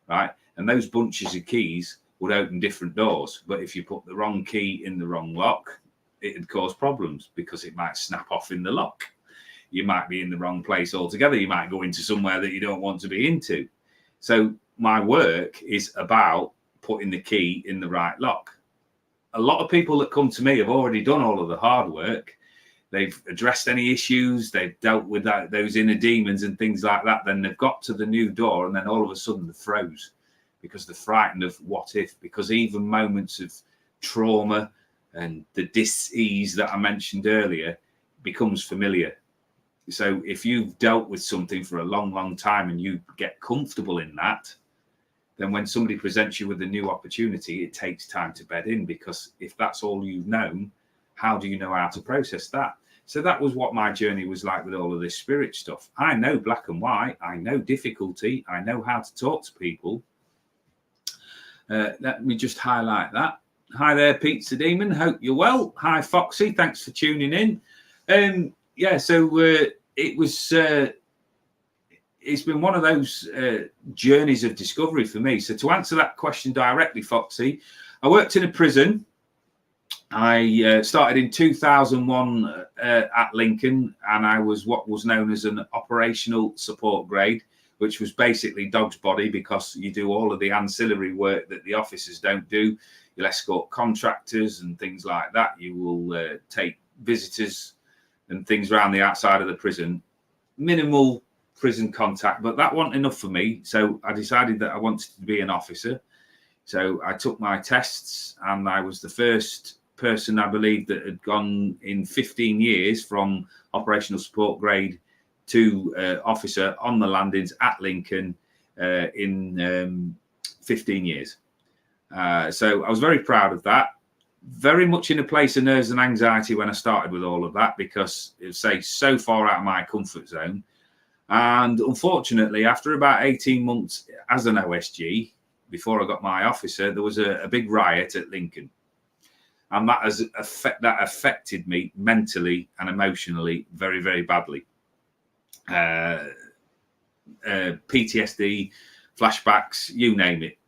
right? And those bunches of keys would open different doors. But if you put the wrong key in the wrong lock, it'd cause problems because it might snap off in the lock. You might be in the wrong place altogether. You might go into somewhere that you don't want to be into. So my work is about putting the key in the right lock. A lot of people that come to me have already done all of the hard work. They've addressed any issues. They've dealt with those inner demons and things like that. Then they've got to the new door, and then all of a sudden they froze because they're frightened of what if, because even moments of trauma and the dis-ease that I mentioned earlier becomes familiar. So if you've dealt with something for a long, long time and you get comfortable in that, then when somebody presents you with a new opportunity, it takes time to bed in, because if that's all you've known, how do you know how to process that? So that was what my journey was like with all of this spirit stuff. I know black and white. I know difficulty. I know how to talk to people. Let me just highlight that. Hi there, Pizza Demon. Hope you're well. Hi, Foxy. Thanks for tuning in. Yeah, so it was... it's been one of those journeys of discovery for me. So to answer that question directly, Foxy, I worked in a prison. I started in 2001 at Lincoln, and I was what was known as an operational support grade, which was basically dog's body, because you do all of the ancillary work that the officers don't do. You'll escort contractors and things like that. You will take visitors and things around the outside of the prison. Minimal prison contact, but that wasn't enough for me. So I decided that I wanted to be an officer. So I took my tests, and I was the first person, I believe, that had gone in 15 years from operational support grade to officer on the landings at Lincoln in 15 years. So I was very proud of that. Very much in a place of nerves and anxiety when I started with all of that, because it was, say, so far out of my comfort zone. And unfortunately, after about 18 months as an OSG, before I got my officer, there was a big riot at Lincoln. And that affected me mentally and emotionally very, very badly. PTSD, flashbacks, you name it.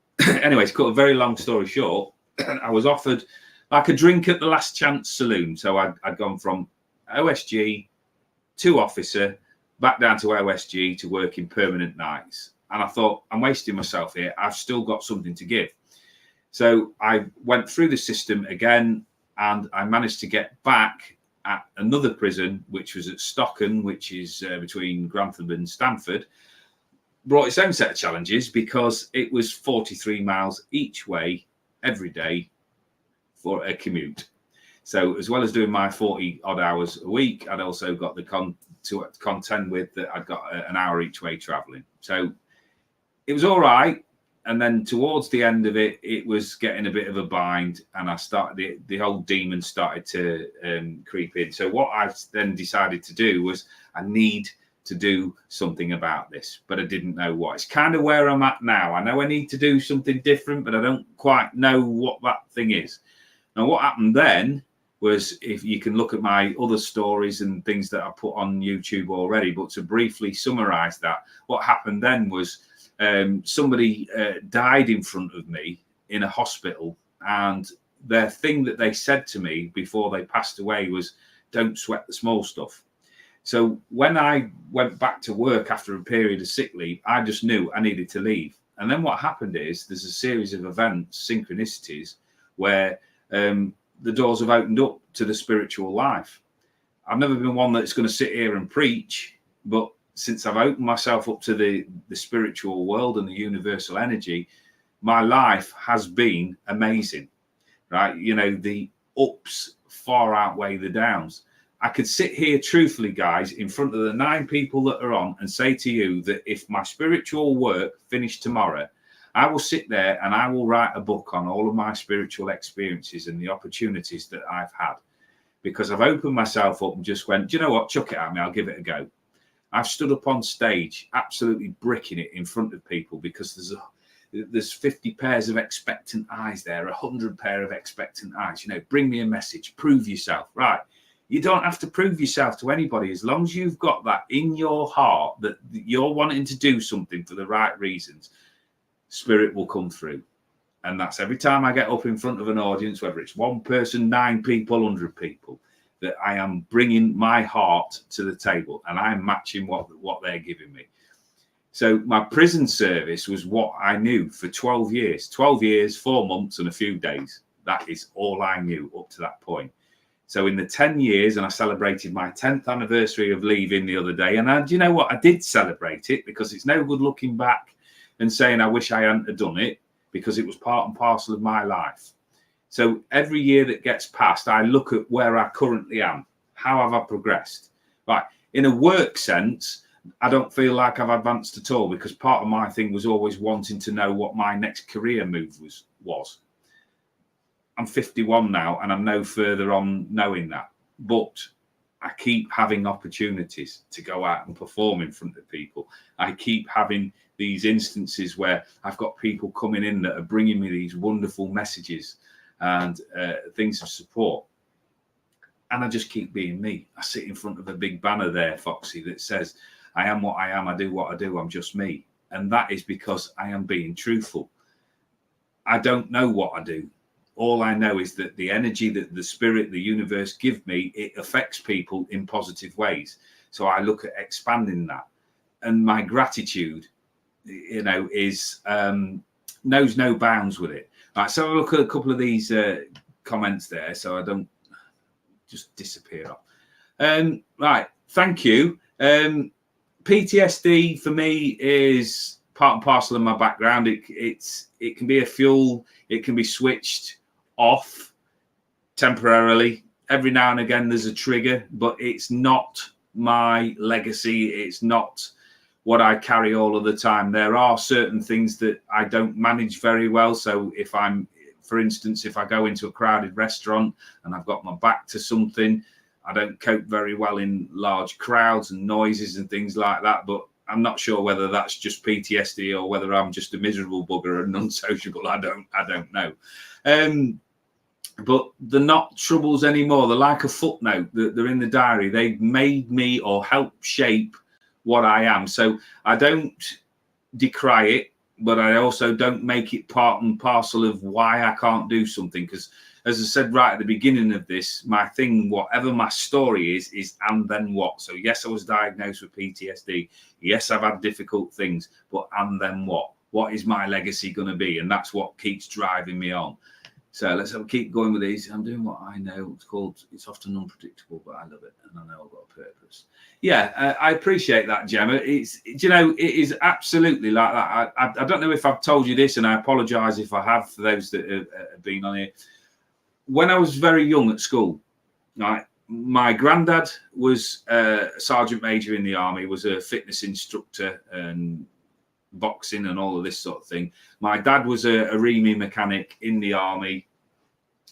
Anyways, cut a very long story short, I was offered like a drink at the last chance saloon. So I'd gone from OSG to officer, back down to OSG to work in permanent nights. And I thought, I'm wasting myself here. I've still got something to give. So I went through the system again, and I managed to get back at another prison, which was at Stocken, which is between Grantham and Stamford. Brought its own set of challenges, because it was 43 miles each way every day for a commute. So as well as doing my 40 odd hours a week, I'd also got to contend with that I'd got an hour each way traveling. So it was all right. And then towards the end of it, it was getting a bit of a bind, and I started the whole demon started to creep in. So what I then decided to do was I need to do something about this, but I didn't know what. It's kind of where I'm at now. I know I need to do something different, but I don't quite know what that thing is. Now, what happened then was, if you can look at my other stories and things that I put on YouTube already, but to briefly summarize that, what happened then was somebody died in front of me in a hospital, and their thing that they said to me before they passed away was, don't sweat the small stuff. So when I went back to work after a period of sick leave, I just knew I needed to leave. And then what happened is there's a series of events, synchronicities, where the doors have opened up to the spiritual life. I've never been one that's going to sit here and preach, but since I've opened myself up to the spiritual world and the universal energy, my life has been amazing, right? You know, the ups far outweigh the downs. I could sit here truthfully, guys, in front of the 9 people that are on and say to you that if my spiritual work finished tomorrow, I will sit there and I will write a book on all of my spiritual experiences and the opportunities that I've had, because I've opened myself up and just went, do you know what? Chuck it at me. I'll give it a go. I've stood up on stage, absolutely bricking it in front of people, because there's 50 pairs of expectant eyes there, 100 pair of expectant eyes. You know, bring me a message, prove yourself, right? You don't have to prove yourself to anybody. As long as you've got that in your heart that you're wanting to do something for the right reasons, spirit will come through. And that's every time I get up in front of an audience, whether it's 1 person, 9 people, 100 people, that I am bringing my heart to the table and I'm matching what they're giving me. So my prison service was what I knew for 12 years, 4 months and a few days. That is all I knew up to that point. So in the 10 years, and I celebrated my 10th anniversary of leaving the other day. And do you know what? I did celebrate it, because it's no good looking back and saying I wish I hadn't have done it, because it was part and parcel of my life. So every year that gets past, I look at where I currently am. How have I progressed? Right. In a work sense, I don't feel like I've advanced at all, because part of my thing was always wanting to know what my next career move was. I'm 51 now, and I'm no further on knowing that. But I keep having opportunities to go out and perform in front of people. I keep having these instances where I've got people coming in that are bringing me these wonderful messages and things of support. And I just keep being me. I sit in front of a big banner there, Foxy, that says, I am what I am. I do what I do. I'm just me. And that is because I am being truthful. I don't know what I do. All I know is that the energy that the spirit, the universe give me, it affects people in positive ways. So I look at expanding that. And my gratitude, is knows no bounds with it. Right, so I'll look at a couple of these comments there so I don't just disappear off. Right, thank you. PTSD for me is part and parcel of my background. It can be a fuel. It can be switched off temporarily. Every now and again there's a trigger, but it's not my legacy. It's not what I carry all of the time. There are certain things that I don't manage very well. So for instance, if I go into a crowded restaurant and I've got my back to something, I don't cope very well in large crowds and noises and things like that. But I'm not sure whether that's just PTSD or whether I'm just a miserable bugger and unsociable. I don't know. But they're not troubles anymore. They're like a footnote. They're in the diary. They've made me or helped shape what I am. So I don't decry it, but I also don't make it part and parcel of why I can't do something. Because as I said right at the beginning of this, my thing, whatever my story is and then what? So yes, I was diagnosed with PTSD. Yes, I've had difficult things, but and then what? What is my legacy going to be? And that's what keeps driving me on. So let's keep going with these. I'm doing what I know. It's often unpredictable, but I love it. And I know I've got a purpose. Yeah, I appreciate that, Gemma. It is absolutely like that. I don't know if I've told you this, and I apologize if I have for those that have been on here. When I was very young at school, right, my granddad was a sergeant major in the army, was a fitness instructor and boxing and all of this sort of thing. My dad was a REME mechanic in the army,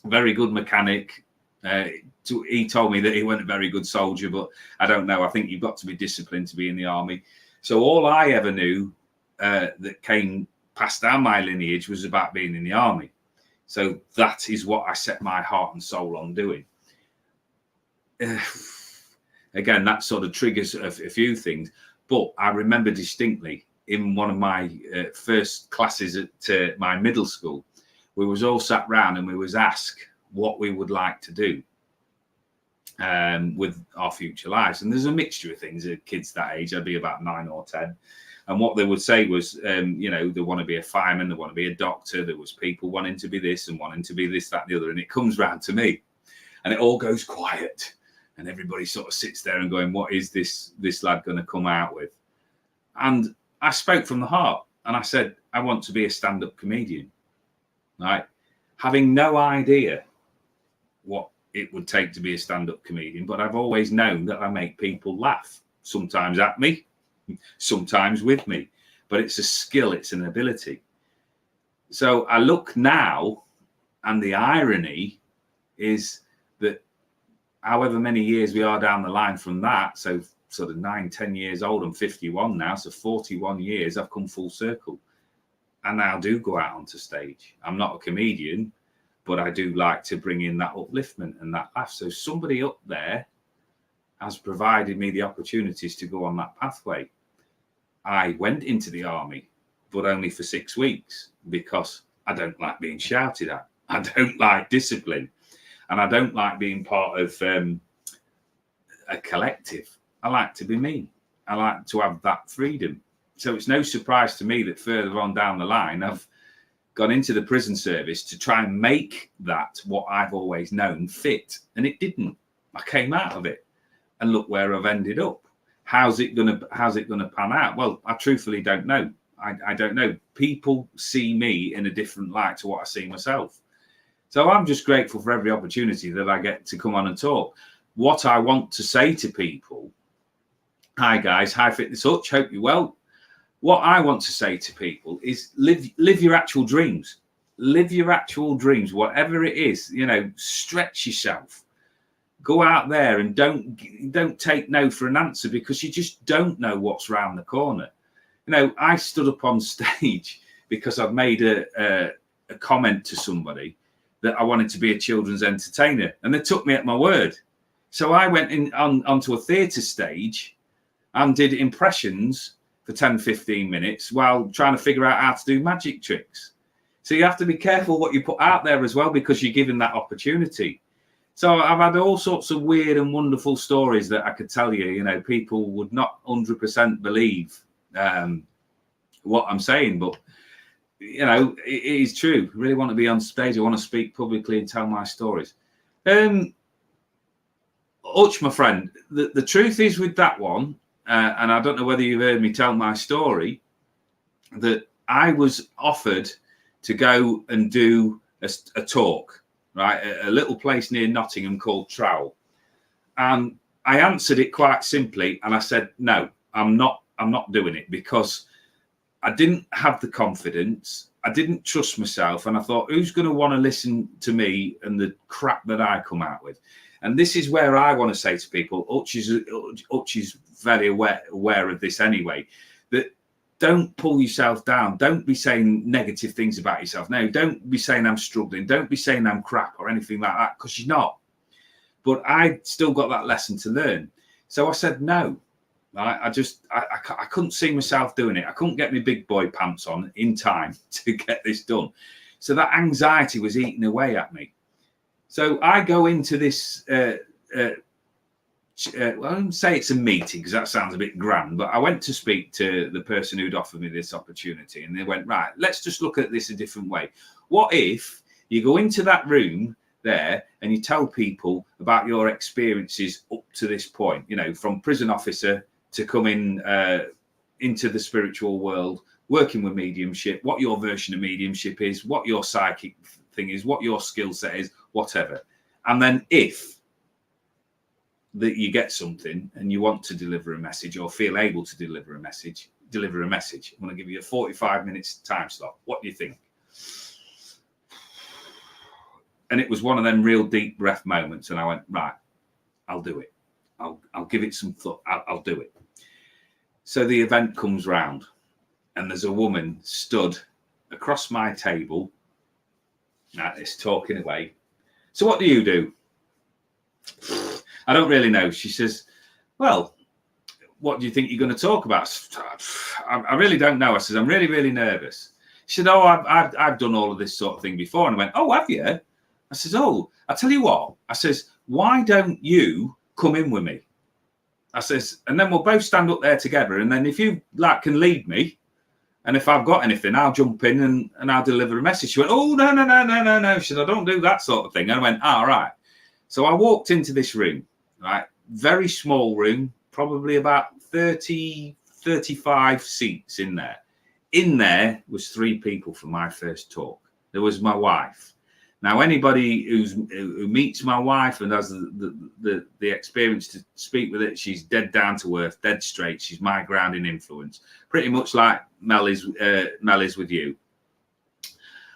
very good mechanic. He told me that he wasn't a very good soldier, but I don't know. I think you've got to be disciplined to be in the army. So all I ever knew that came passed down my lineage was about being in the army. So that is what I set my heart and soul on doing. Again, that sort of triggers a few things, but I remember distinctly in one of my first classes at my middle school, we was all sat round and we was asked what we would like to do with our future lives. And there's a mixture of things. Kids that age, I'd be about 9 or 10. And what they would say was, they want to be a fireman, they want to be a doctor. There was people wanting to be this and wanting to be this, that, and the other. And it comes round to me and it all goes quiet. And everybody sort of sits there and going, what is this lad going to come out with? And I spoke from the heart and I said, I want to be a stand-up comedian, right? Having no idea what it would take to be a stand-up comedian, but I've always known that I make people laugh, sometimes at me, sometimes with me, but it's a skill, it's an ability. So I look now, and the irony is that however many years we are down the line from that, so sort of 9-10 years old, I'm 51 now, so 41 years I've come full circle. I now do go out onto stage. I'm not a comedian, but I do like to bring in that upliftment and that laugh. So somebody up there has provided me the opportunities to go on that pathway. I went into the army, but only for 6 weeks, because I don't like being shouted at. I don't like discipline, and I don't like being part of a collective. I like to be me. I like to have that freedom. So it's no surprise to me that further on down the line, I've gone into the prison service to try and make that what I've always known fit. And it didn't. I came out of it and look where I've ended up. How's it gonna pan out? Well, I truthfully don't know. I don't know. People see me in a different light to what I see myself. So I'm just grateful for every opportunity that I get to come on and talk. What I want to say to people, hi guys, hi Fitness Hutch, hope you're well. What I want to say to people is live your actual dreams. Live your actual dreams, whatever it is, stretch yourself. Go out there and don't take no for an answer, because you just don't know what's round the corner. You know, I stood up on stage because I've made a comment to somebody that I wanted to be a children's entertainer, and they took me at my word. So I went onto a theatre stage and did impressions for 10, 15 minutes while trying to figure out how to do magic tricks. So you have to be careful what you put out there as well, because you're given that opportunity. So I've had all sorts of weird and wonderful stories that I could tell you. You know, people would not 100% believe what I'm saying, but, you know, it is true. I really want to be on stage. I want to speak publicly and tell my stories. Hutch, my friend, the truth is with that one, and I don't know whether you've heard me tell my story, that I was offered to go and do a talk, right, a little place near Nottingham called Trowell. And I answered it quite simply, and I said, no, I'm not doing it, because I didn't have the confidence. I didn't trust myself. And I thought, who's going to want to listen to me and the crap that I come out with? And this is where I want to say to people, Hutch is very aware of this anyway, that don't pull yourself down. Don't be saying negative things about yourself. No, don't be saying I'm struggling. Don't be saying I'm crap or anything like that, because you're not. But I still got that lesson to learn. So I said no. I couldn't see myself doing it. I couldn't get my big boy pants on in time to get this done. So that anxiety was eating away at me. So I go into this, well, I don't say it's a meeting because that sounds a bit grand, but I went to speak to the person who'd offered me this opportunity, and they went, right, let's just look at this a different way. What if you go into that room there and you tell people about your experiences up to this point, you know, from prison officer to coming into the spiritual world, working with mediumship, what your version of mediumship is, what your psychic thing is, what your skill set is, whatever. And then if that you get something and you want to deliver a message or feel able to deliver a message. I'm going to give you a 45 minutes time slot. What do you think? And it was one of them real deep breath moments. And I went, right, I'll do it. I'll give it some thought. I'll do it. So the event comes round and there's a woman stood across my table at this talking away. So what do you do? I don't really know. She says, well, what do you think you're going to talk about? I really don't know. I said, I'm really, really nervous. She said, oh, I've done all of this sort of thing before. And I went, oh, have you? I says, oh, I tell you what. I says, why don't you come in with me? I says, and then we'll both stand up there together. And then if you can lead me, and if I've got anything, I'll jump in and I'll deliver a message. She went, oh, no. She said, I don't do that sort of thing. And I went, all right. So I walked into this room, right? Very small room, probably about 30, 35 seats in there. In there was 3 people for my first talk. There was my wife. Now, anybody who meets my wife and has the experience to speak with it, she's dead down to earth, dead straight. She's my grounding influence, pretty much like Mel is with you.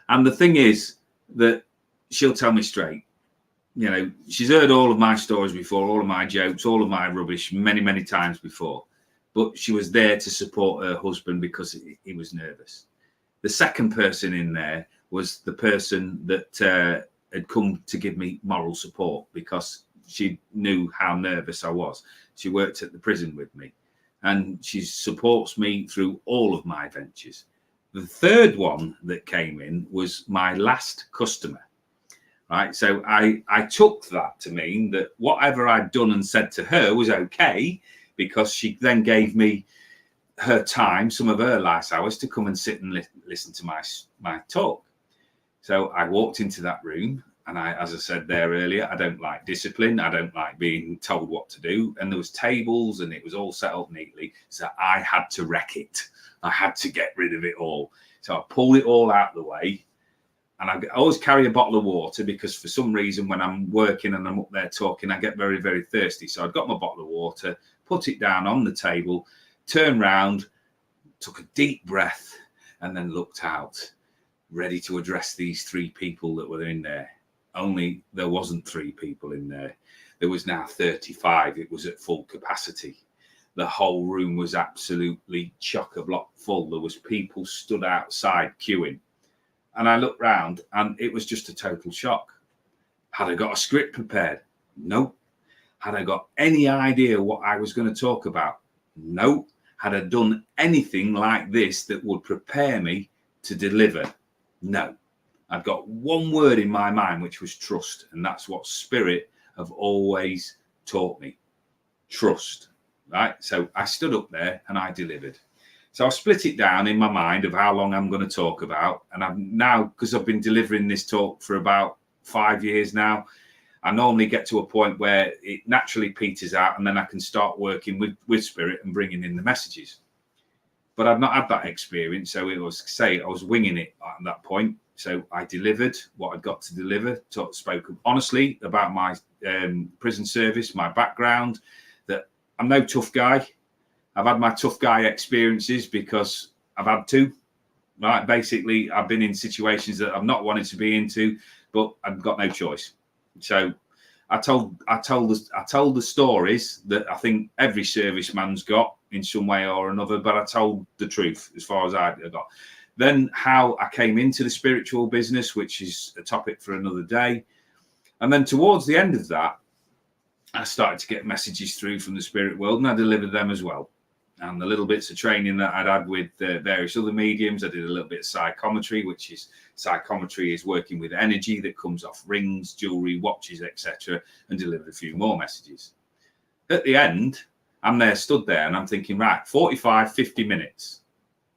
And the thing is that she'll tell me straight. You know, she's heard all of my stories before, all of my jokes, all of my rubbish many, many times before. But she was there to support her husband because he was nervous. The second person in there was the person that had come to give me moral support because she knew how nervous I was. She worked at the prison with me and she supports me through all of my ventures. The third one that came in was my last customer. Right, so I took that to mean that whatever I'd done and said to her was okay, because she then gave me her time, some of her last hours, to come and sit and listen to my talk. So I walked into that room, and as I said there earlier, I don't like discipline. I don't like being told what to do. And there was tables, and it was all set up neatly. So I had to wreck it. I had to get rid of it all. So I pulled it all out of the way. And I always carry a bottle of water because for some reason when I'm working and I'm up there talking, I get very, very thirsty. So I've got my bottle of water, put it down on the table, turned round, took a deep breath, and then looked out, ready to address these 3 people that were in there. Only there wasn't 3 people in there. There was now 35. It was at full capacity. The whole room was absolutely chock-a-block full. There was people stood outside queuing. And I looked round and it was just a total shock. Had I got a script prepared? Nope. Had I got any idea what I was going to talk about? Nope. Had I done anything like this that would prepare me to deliver? No. I've got one word in my mind, which was trust. And that's what Spirit have always taught me. Trust. Right? So I stood up there and I delivered. So I split it down in my mind of how long I'm going to talk about. And I'm now, because I've been delivering this talk for about 5 years now, I normally get to a point where it naturally peters out and then I can start working with Spirit and bringing in the messages. But I've not had that experience. So it was, I was winging it at that point. So I delivered what I'd got to deliver, spoke honestly about my prison service, my background, that I'm no tough guy. I've had my tough guy experiences because I've had to. Right? Basically, I've been in situations that I've not wanted to be into, but I've got no choice. So I told the stories that I think every serviceman's got in some way or another, but I told the truth as far as I got. Then how I came into the spiritual business, which is a topic for another day. And then towards the end of that, I started to get messages through from the spirit world and I delivered them as well. And the little bits of training that I'd had with various other mediums, I did a little bit of psychometry, which is psychometry is working with energy that comes off rings, jewelry, watches, etc., and delivered a few more messages. At the end, I'm there, stood there, and I'm thinking, right, 45, 50 minutes.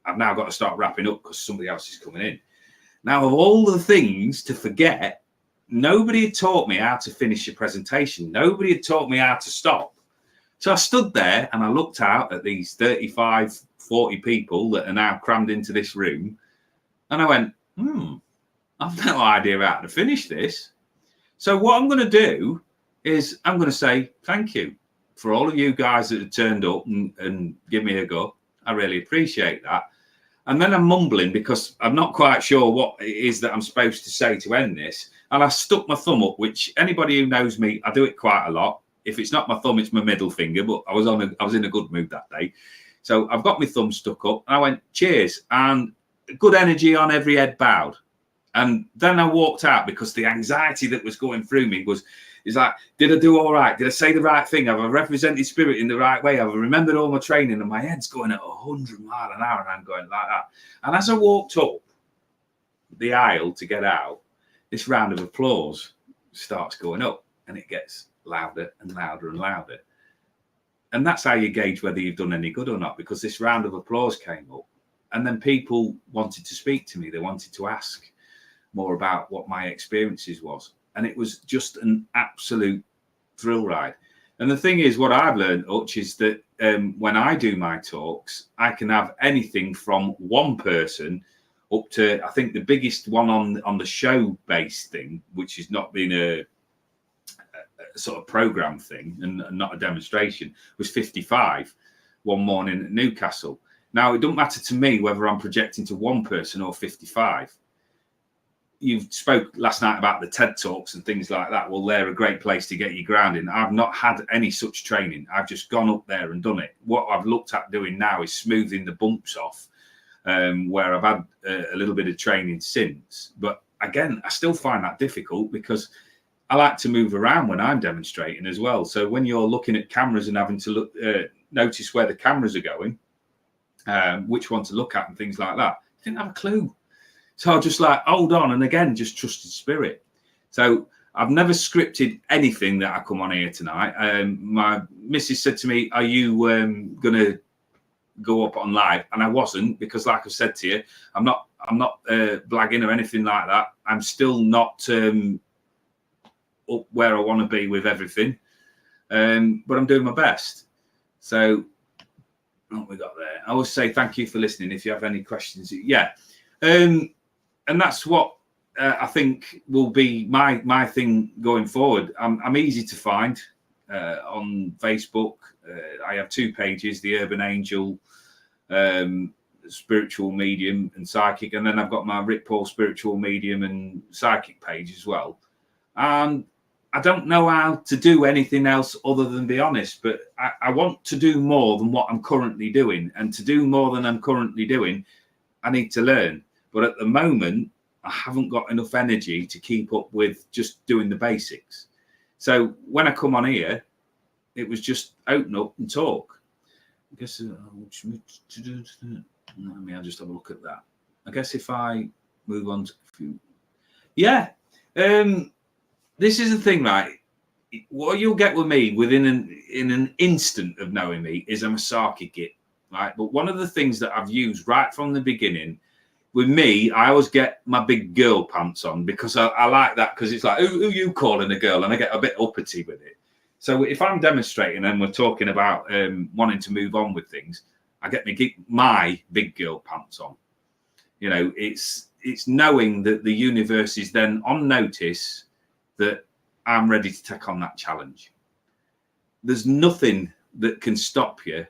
I've now got to start wrapping up because somebody else is coming in. Now, of all the things to forget, nobody had taught me how to finish a presentation. Nobody had taught me how to stop. So I stood there and I looked out at these 35, 40 people that are now crammed into this room. And I went, I've no idea how to finish this. So what I'm going to do is I'm going to say thank you for all of you guys that have turned up and give me a go. I really appreciate that. And then I'm mumbling because I'm not quite sure what it is that I'm supposed to say to end this. And I stuck my thumb up, which anybody who knows me, I do it quite a lot. If it's not my thumb, it's my middle finger. But I was in a good mood that day. So I've got my thumb stuck up. And I went, cheers. And good energy on every head bowed. And then I walked out because the anxiety that was going through me is like, did I do all right? Did I say the right thing? Have I represented spirit in the right way? Have I remembered all my training? And my head's going at 100 miles an hour and I'm going like that. And as I walked up the aisle to get out, this round of applause starts going up and it gets louder and louder and louder. And that's how you gauge whether you've done any good or not, because this round of applause came up and then people wanted to speak to me. They wanted to ask more about what my experiences was. And it was just an absolute thrill ride. And the thing is, what I've learned, Hutch, is that when I do my talks, I can have anything from one person up to, I think the biggest one on the show-based thing, which has not been a sort of program thing and not a demonstration, was 55 one morning at Newcastle. Now, it doesn't matter to me whether I'm projecting to one person or 55. You spoke last night about the TED Talks and things like that. Well, they're a great place to get you grounding. I've not had any such training. I've just gone up there and done it. What I've looked at doing now is smoothing the bumps off, where I've had a little bit of training since. But again, I still find that difficult because I like to move around when I'm demonstrating as well. So when you're looking at cameras and having to look, notice where the cameras are going, which one to look at and things like that, I didn't have a clue. So I just like, hold on. And again, just trusted spirit. So I've never scripted anything that I come on here tonight. My missus said to me, are you going to go up on live? And I wasn't, because like I said to you, I'm not blagging or anything like that. I'm still not up where I want to be with everything. But I'm doing my best. So what we got there? I always say thank you for listening. If you have any questions, yeah. And that's what I think will be my thing going forward. I'm easy to find on Facebook. I have 2 pages, the Urban Angel, Spiritual Medium and Psychic. And then I've got my Rick Paul Spiritual Medium and Psychic page as well. And I don't know how to do anything else other than be honest, but I want to do more than what I'm currently doing. And to do more than I'm currently doing, I need to learn. But at the moment, I haven't got enough energy to keep up with just doing the basics. So when I come on here, it was just open up and talk. I guess I'll just have a look at that. I guess if I move on to a few, yeah. This is the thing, right? What you'll get with me in an instant of knowing me is I'm a sarky git, right? But one of the things that I've used right from the beginning with me, I always get my big girl pants on because I like that, because it's like, who you calling a girl? And I get a bit uppity with it. So if I'm demonstrating and we're talking about wanting to move on with things, I get my big girl pants on. You know, it's knowing that the universe is then on notice that I'm ready to take on that challenge. There's nothing that can stop you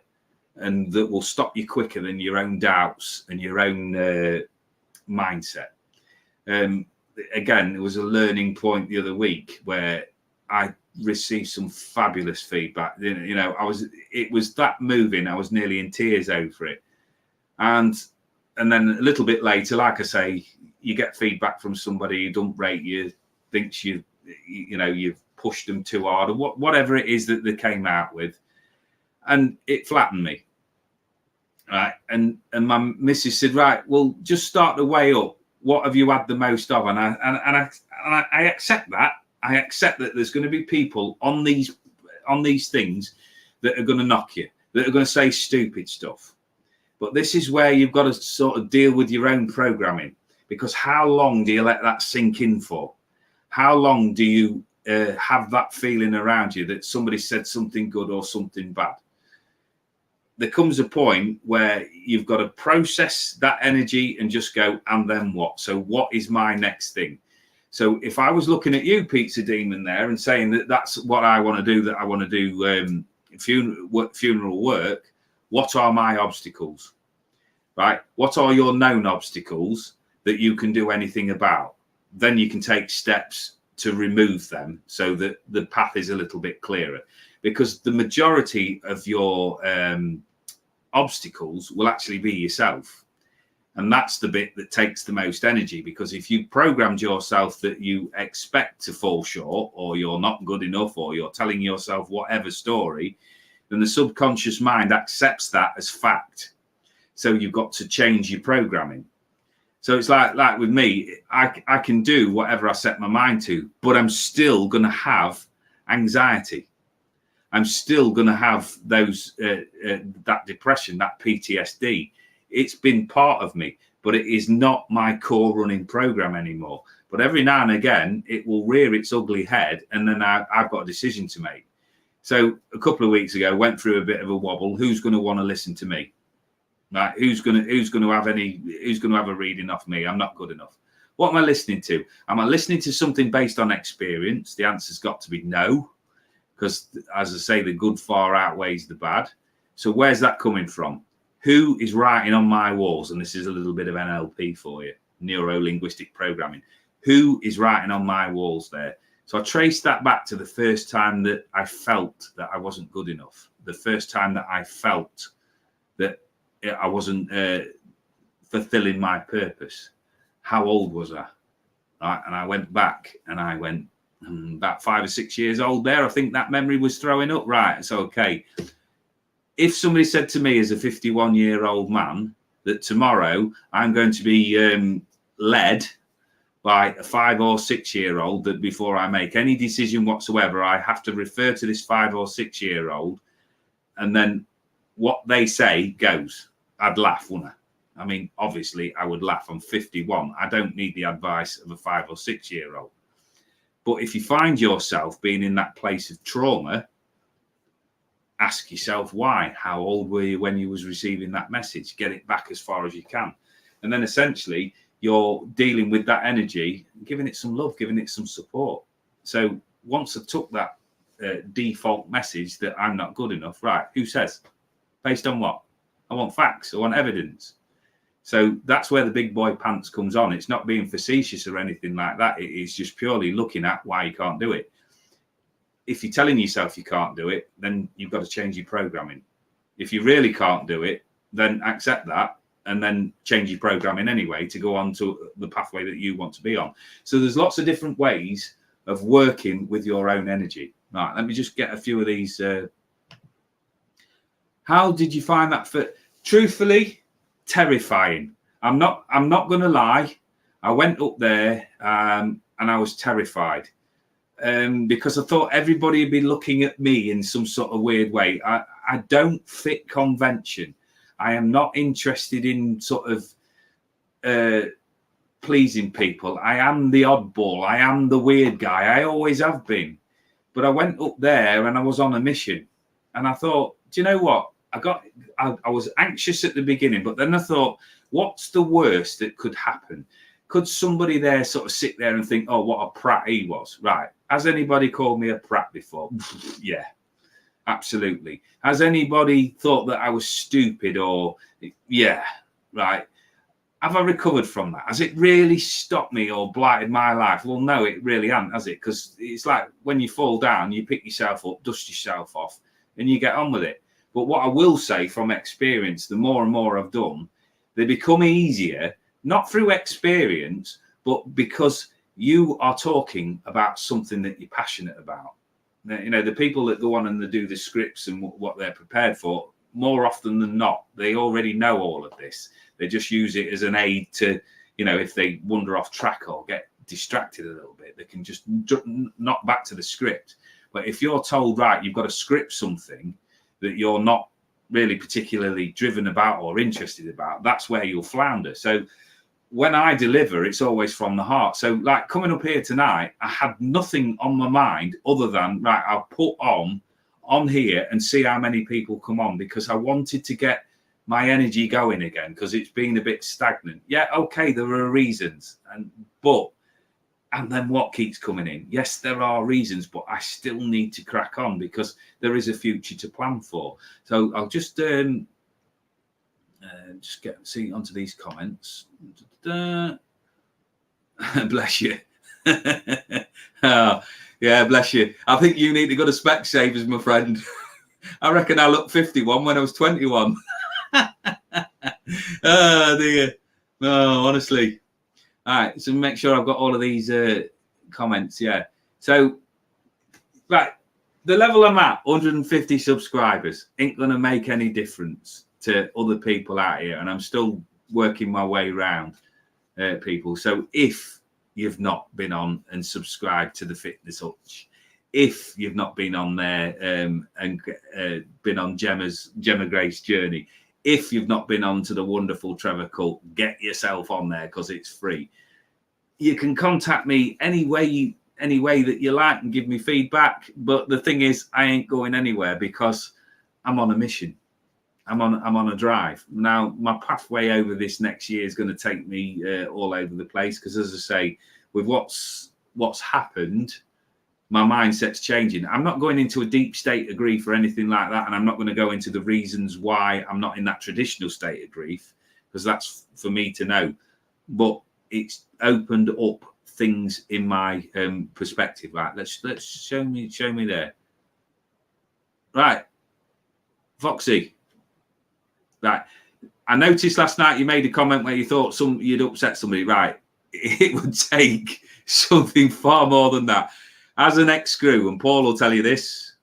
and that will stop you quicker than your own doubts and your own mindset. Again, it was a learning point the other week where I received some fabulous feedback. You know, it was that moving. I was nearly in tears over it. And then a little bit later, like I say, you get feedback from somebody who don't rate you, thinks you've pushed them too hard, or whatever it is that they came out with, and it flattened me. Right, and my missus said, right, well, just start the way up. What have you had the most of? And I accept that. I accept that there's going to be people on these things that are going to knock you, that are going to say stupid stuff. But this is where you've got to sort of deal with your own programming, because how long do you let that sink in for? How long do you have that feeling around you that somebody said something good or something bad? There comes a point where you've got to process that energy and just go, and then what? So what is my next thing? So if I was looking at you, Pizza Demon, there and saying that that's what I want to do, that I want to do funeral work, what are my obstacles, right? What are your known obstacles that you can do anything about? Then you can take steps to remove them so that the path is a little bit clearer, because the majority of your obstacles will actually be yourself. And that's the bit that takes the most energy, because if you programmed yourself that you expect to fall short, or you're not good enough, or you're telling yourself whatever story, then the subconscious mind accepts that as fact. So you've got to change your programming. So it's like with me, I can do whatever I set my mind to, but I'm still going to have anxiety. I'm still going to have those that depression, that PTSD. It's been part of me, but it is not my core running program anymore. But every now and again, it will rear its ugly head, and then I've got a decision to make. So a couple of weeks ago, went through a bit of a wobble. Who's going to want to listen to me? Right? Who's going to have a reading off me? I'm not good enough. What am I listening to? Am I listening to something based on experience? The answer's got to be no, because as I say, the good far outweighs the bad. So where's that coming from? Who is writing on my walls? And this is a little bit of NLP for you, neuro-linguistic programming. Who is writing on my walls there? So I traced that back to the first time that I felt that I wasn't good enough. The first time that I felt that I wasn't fulfilling my purpose. How old was I? Right, and I went back and I went about 5 or 6 years old there. I think that memory was throwing up. Right, it's okay. If somebody said to me as a 51-year-old man that tomorrow I'm going to be led by a 5 or 6 year old, that before I make any decision whatsoever, I have to refer to this 5 or 6 year old, and then what they say goes, I'd laugh, wouldn't I? I mean, obviously I would laugh. I'm 51. I don't need the advice of a 5 or 6 year old. But if you find yourself being in that place of trauma, ask yourself why. How old were you when you was receiving that message? Get it back as far as you can. And then essentially you're dealing with that energy, giving it some love, giving it some support. So once I took that default message that I'm not good enough, right, who says? Based on what? I want facts. I want evidence. So that's where the big boy pants comes on. It's not being facetious or anything like that. It is just purely looking at why you can't do it. if you're telling yourself you can't do it, then you've got to change your programming. If you really can't do it, then accept that and then change your programming anyway to go on to the pathway that you want to be on. So there's lots of different ways of working with your own energy. Right, let me just get a few of these. How did you find that? Truthfully, terrifying. I'm not going to lie. I went up there and I was terrified because I thought everybody would be looking at me in some sort of weird way. I don't fit convention. I am not interested in sort of pleasing people. I am the oddball. I am the weird guy. I always have been. But I went up there and I was on a mission. And I thought, do you know what? I was anxious at the beginning, but then I thought, what's the worst that could happen? Could somebody there sort of sit there and think, oh, what a prat he was? Right. Has anybody called me a prat before? Yeah, absolutely. Has anybody thought that I was stupid or, yeah, right. Have I recovered from that? Has it really stopped me or blighted my life? Well, no, it really hasn't, has it? Because it's like when you fall down, you pick yourself up, dust yourself off, and you get on with it. But what I will say from experience, the more and more I've done, they become easier, not through experience, but because you are talking about something that you're passionate about. You know, the people that go on and they do the scripts and what they're prepared for, more often than not, they already know all of this. They just use it as an aid to, you know, if they wander off track or get distracted a little bit, they can just knock back to the script. But if you're told, right, you've got to script something that you're not really particularly driven about or interested about, that's where you'll flounder. So when I deliver, it's always from the heart. So like coming up here tonight, I had nothing on my mind other than, right, I'll put on here and see how many people come on, because I wanted to get my energy going again, because it's been a bit stagnant. Yeah, okay, there are reasons, and then what keeps coming in? Yes, there are reasons, but I still need to crack on because there is a future to plan for. So I'll just see onto these comments. Bless you. Oh, yeah, bless you. I think you need to go to Specsavers, my friend. I reckon I looked 51 when I was 21. Oh, dear. Oh, honestly. All right, so make sure I've got all of these comments. Yeah. So, right, the level I'm at, 150 subscribers, ain't going to make any difference to other people out here. And I'm still working my way around people. So if you've not been on and subscribed to the Fitness Hutch, if you've not been on there and been on Gemma Grace journey, if you've not been on to the wonderful Trevor Cult, get yourself on there because it's free. You can contact me any way that you like and give me feedback. But the thing is, I ain't going anywhere because I'm on a mission. I'm on a drive. Now, my pathway over this next year is going to take me all over the place because, as I say, with what's happened, my mindset's changing. I'm not going into a deep state of grief or anything like that, and I'm not going to go into the reasons why I'm not in that traditional state of grief, because that's for me to know. But it's opened up things in my perspective. Right, let's show me there. Right, Foxy. Right, I noticed last night you made a comment where you thought you'd upset somebody. Right, it would take something far more than that. As an ex-screw, and Paul will tell you this,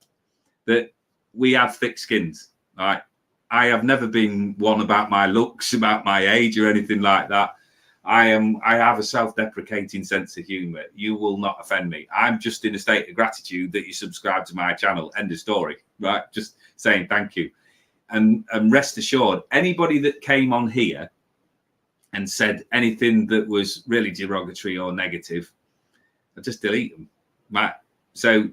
that we have thick skins. Right, I have never been one about my looks, about my age, or anything like that. I have a self-deprecating sense of humor. You will not offend me. I'm just in a state of gratitude that you subscribe to my channel. End of story. Right, just saying thank you. And rest assured, anybody that came on here and said anything that was really derogatory or negative, I just delete them. Right? So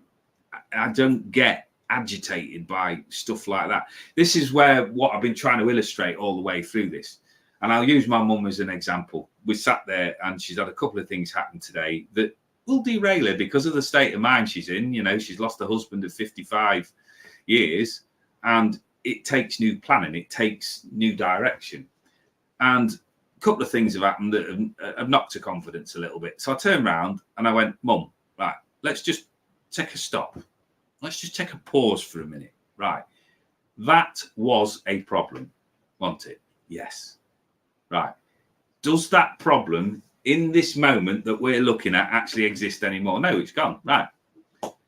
I don't get agitated by stuff like that. This is what I've been trying to illustrate all the way through this. And I'll use my mum as an example. We sat there and she's had a couple of things happen today that will derail her because of the state of mind she's in. You know, she's lost a husband of 55 years and it takes new planning. It takes new direction. And a couple of things have happened that have knocked her confidence a little bit. So I turned around and I went, Mum, right, let's just take a stop. let's just take a pause for a minute. Right. That was a problem, wasn't it? Yes. Right. Does that problem in this moment that we're looking at actually exist anymore? No, it's gone. Right.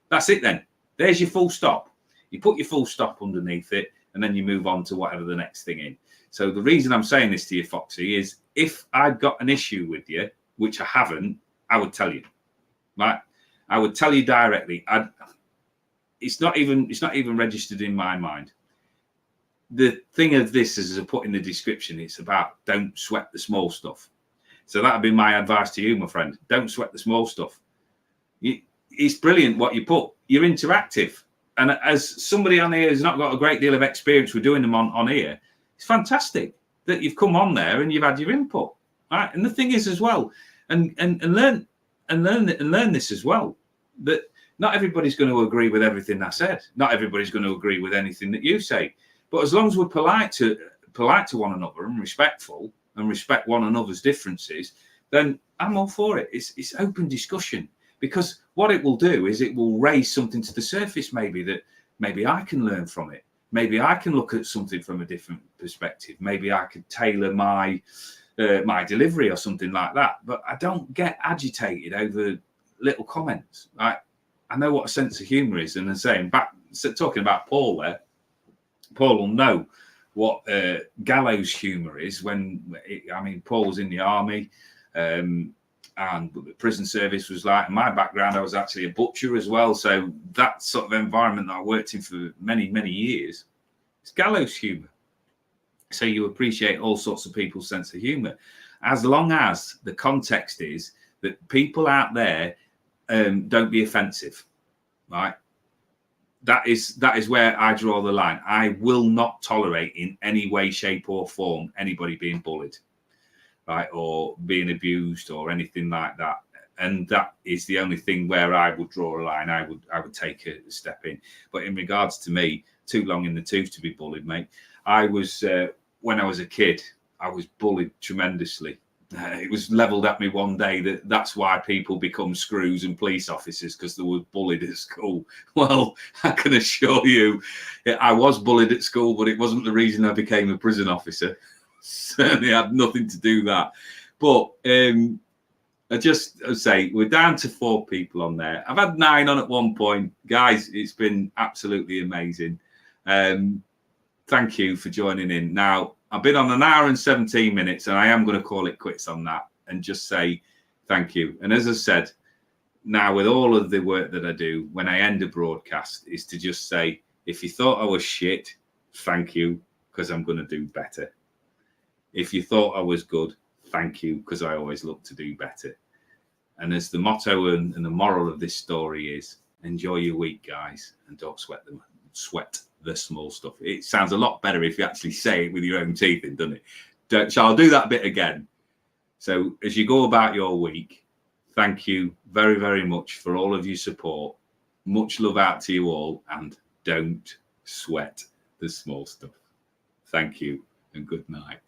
That's it then. There's your full stop. You put your full stop underneath it, and then you move on to whatever the next thing is. So the reason I'm saying this to you, Foxy, is if I'd got an issue with you, which I haven't, I would tell you. Right? I would tell you directly. It's not even registered in my mind. The thing of this, as I put in the description, it's about don't sweat the small stuff. So that would be my advice to you, my friend. Don't sweat the small stuff. It's brilliant what you put. You're interactive. And as somebody on here who's not got a great deal of experience with doing them on here, it's fantastic that you've come on there and you've had your input. Right? And the thing is as well, and learn this as well, that not everybody's going to agree with everything I said. Not everybody's going to agree with anything that you say. But as long as we're polite to one another and respectful and respect one another's differences, then I'm all for it. It's open discussion, because what it will do is it will raise something to the surface, maybe I can learn from it. Maybe I can look at something from a different perspective. Maybe I could tailor my delivery or something like that. But I don't get agitated over little comments. Right? I know what a sense of humour is, and I'm saying talking about Paul there. Paul will know what gallows humour is. Paul was in the army, and the prison service was like. In my background, I was actually a butcher as well. So that sort of environment that I worked in for many, many years, it's gallows humour. So you appreciate all sorts of people's sense of humour, as long as the context is that people out there don't be offensive, right? That is where I draw the line. I will not tolerate in any way, shape, or form anybody being bullied, right, or being abused or anything like that. And that is the only thing where I would draw a line. I would take a step in. But in regards to me, too long in the tooth to be bullied, mate. I was when I was a kid, I was bullied tremendously. It was levelled at me one day that's why people become screws and police officers, because they were bullied at school. Well, I can assure you, I was bullied at school, but it wasn't the reason I became a prison officer. Certainly had nothing to do with that. But I say we're down to 4 people on there. I've had 9 on at one point. Guys, it's been absolutely amazing. Thank you for joining in. Now, I've been on 1 hour and 17 minutes, and I am going to call it quits on that and just say thank you. And as I said, now with all of the work that I do, when I end a broadcast, is to just say, if you thought I was shit, thank you, because I'm going to do better. If you thought I was good, thank you, because I always look to do better. And as the motto and the moral of this story is, enjoy your week, guys, and don't sweat the small stuff. It sounds a lot better if you actually say it with your own teeth in, doesn't it? So I'll do that bit again. So as you go about your week, thank you very, very much for all of your support. Much love out to you all, and don't sweat the small stuff. Thank you and good night.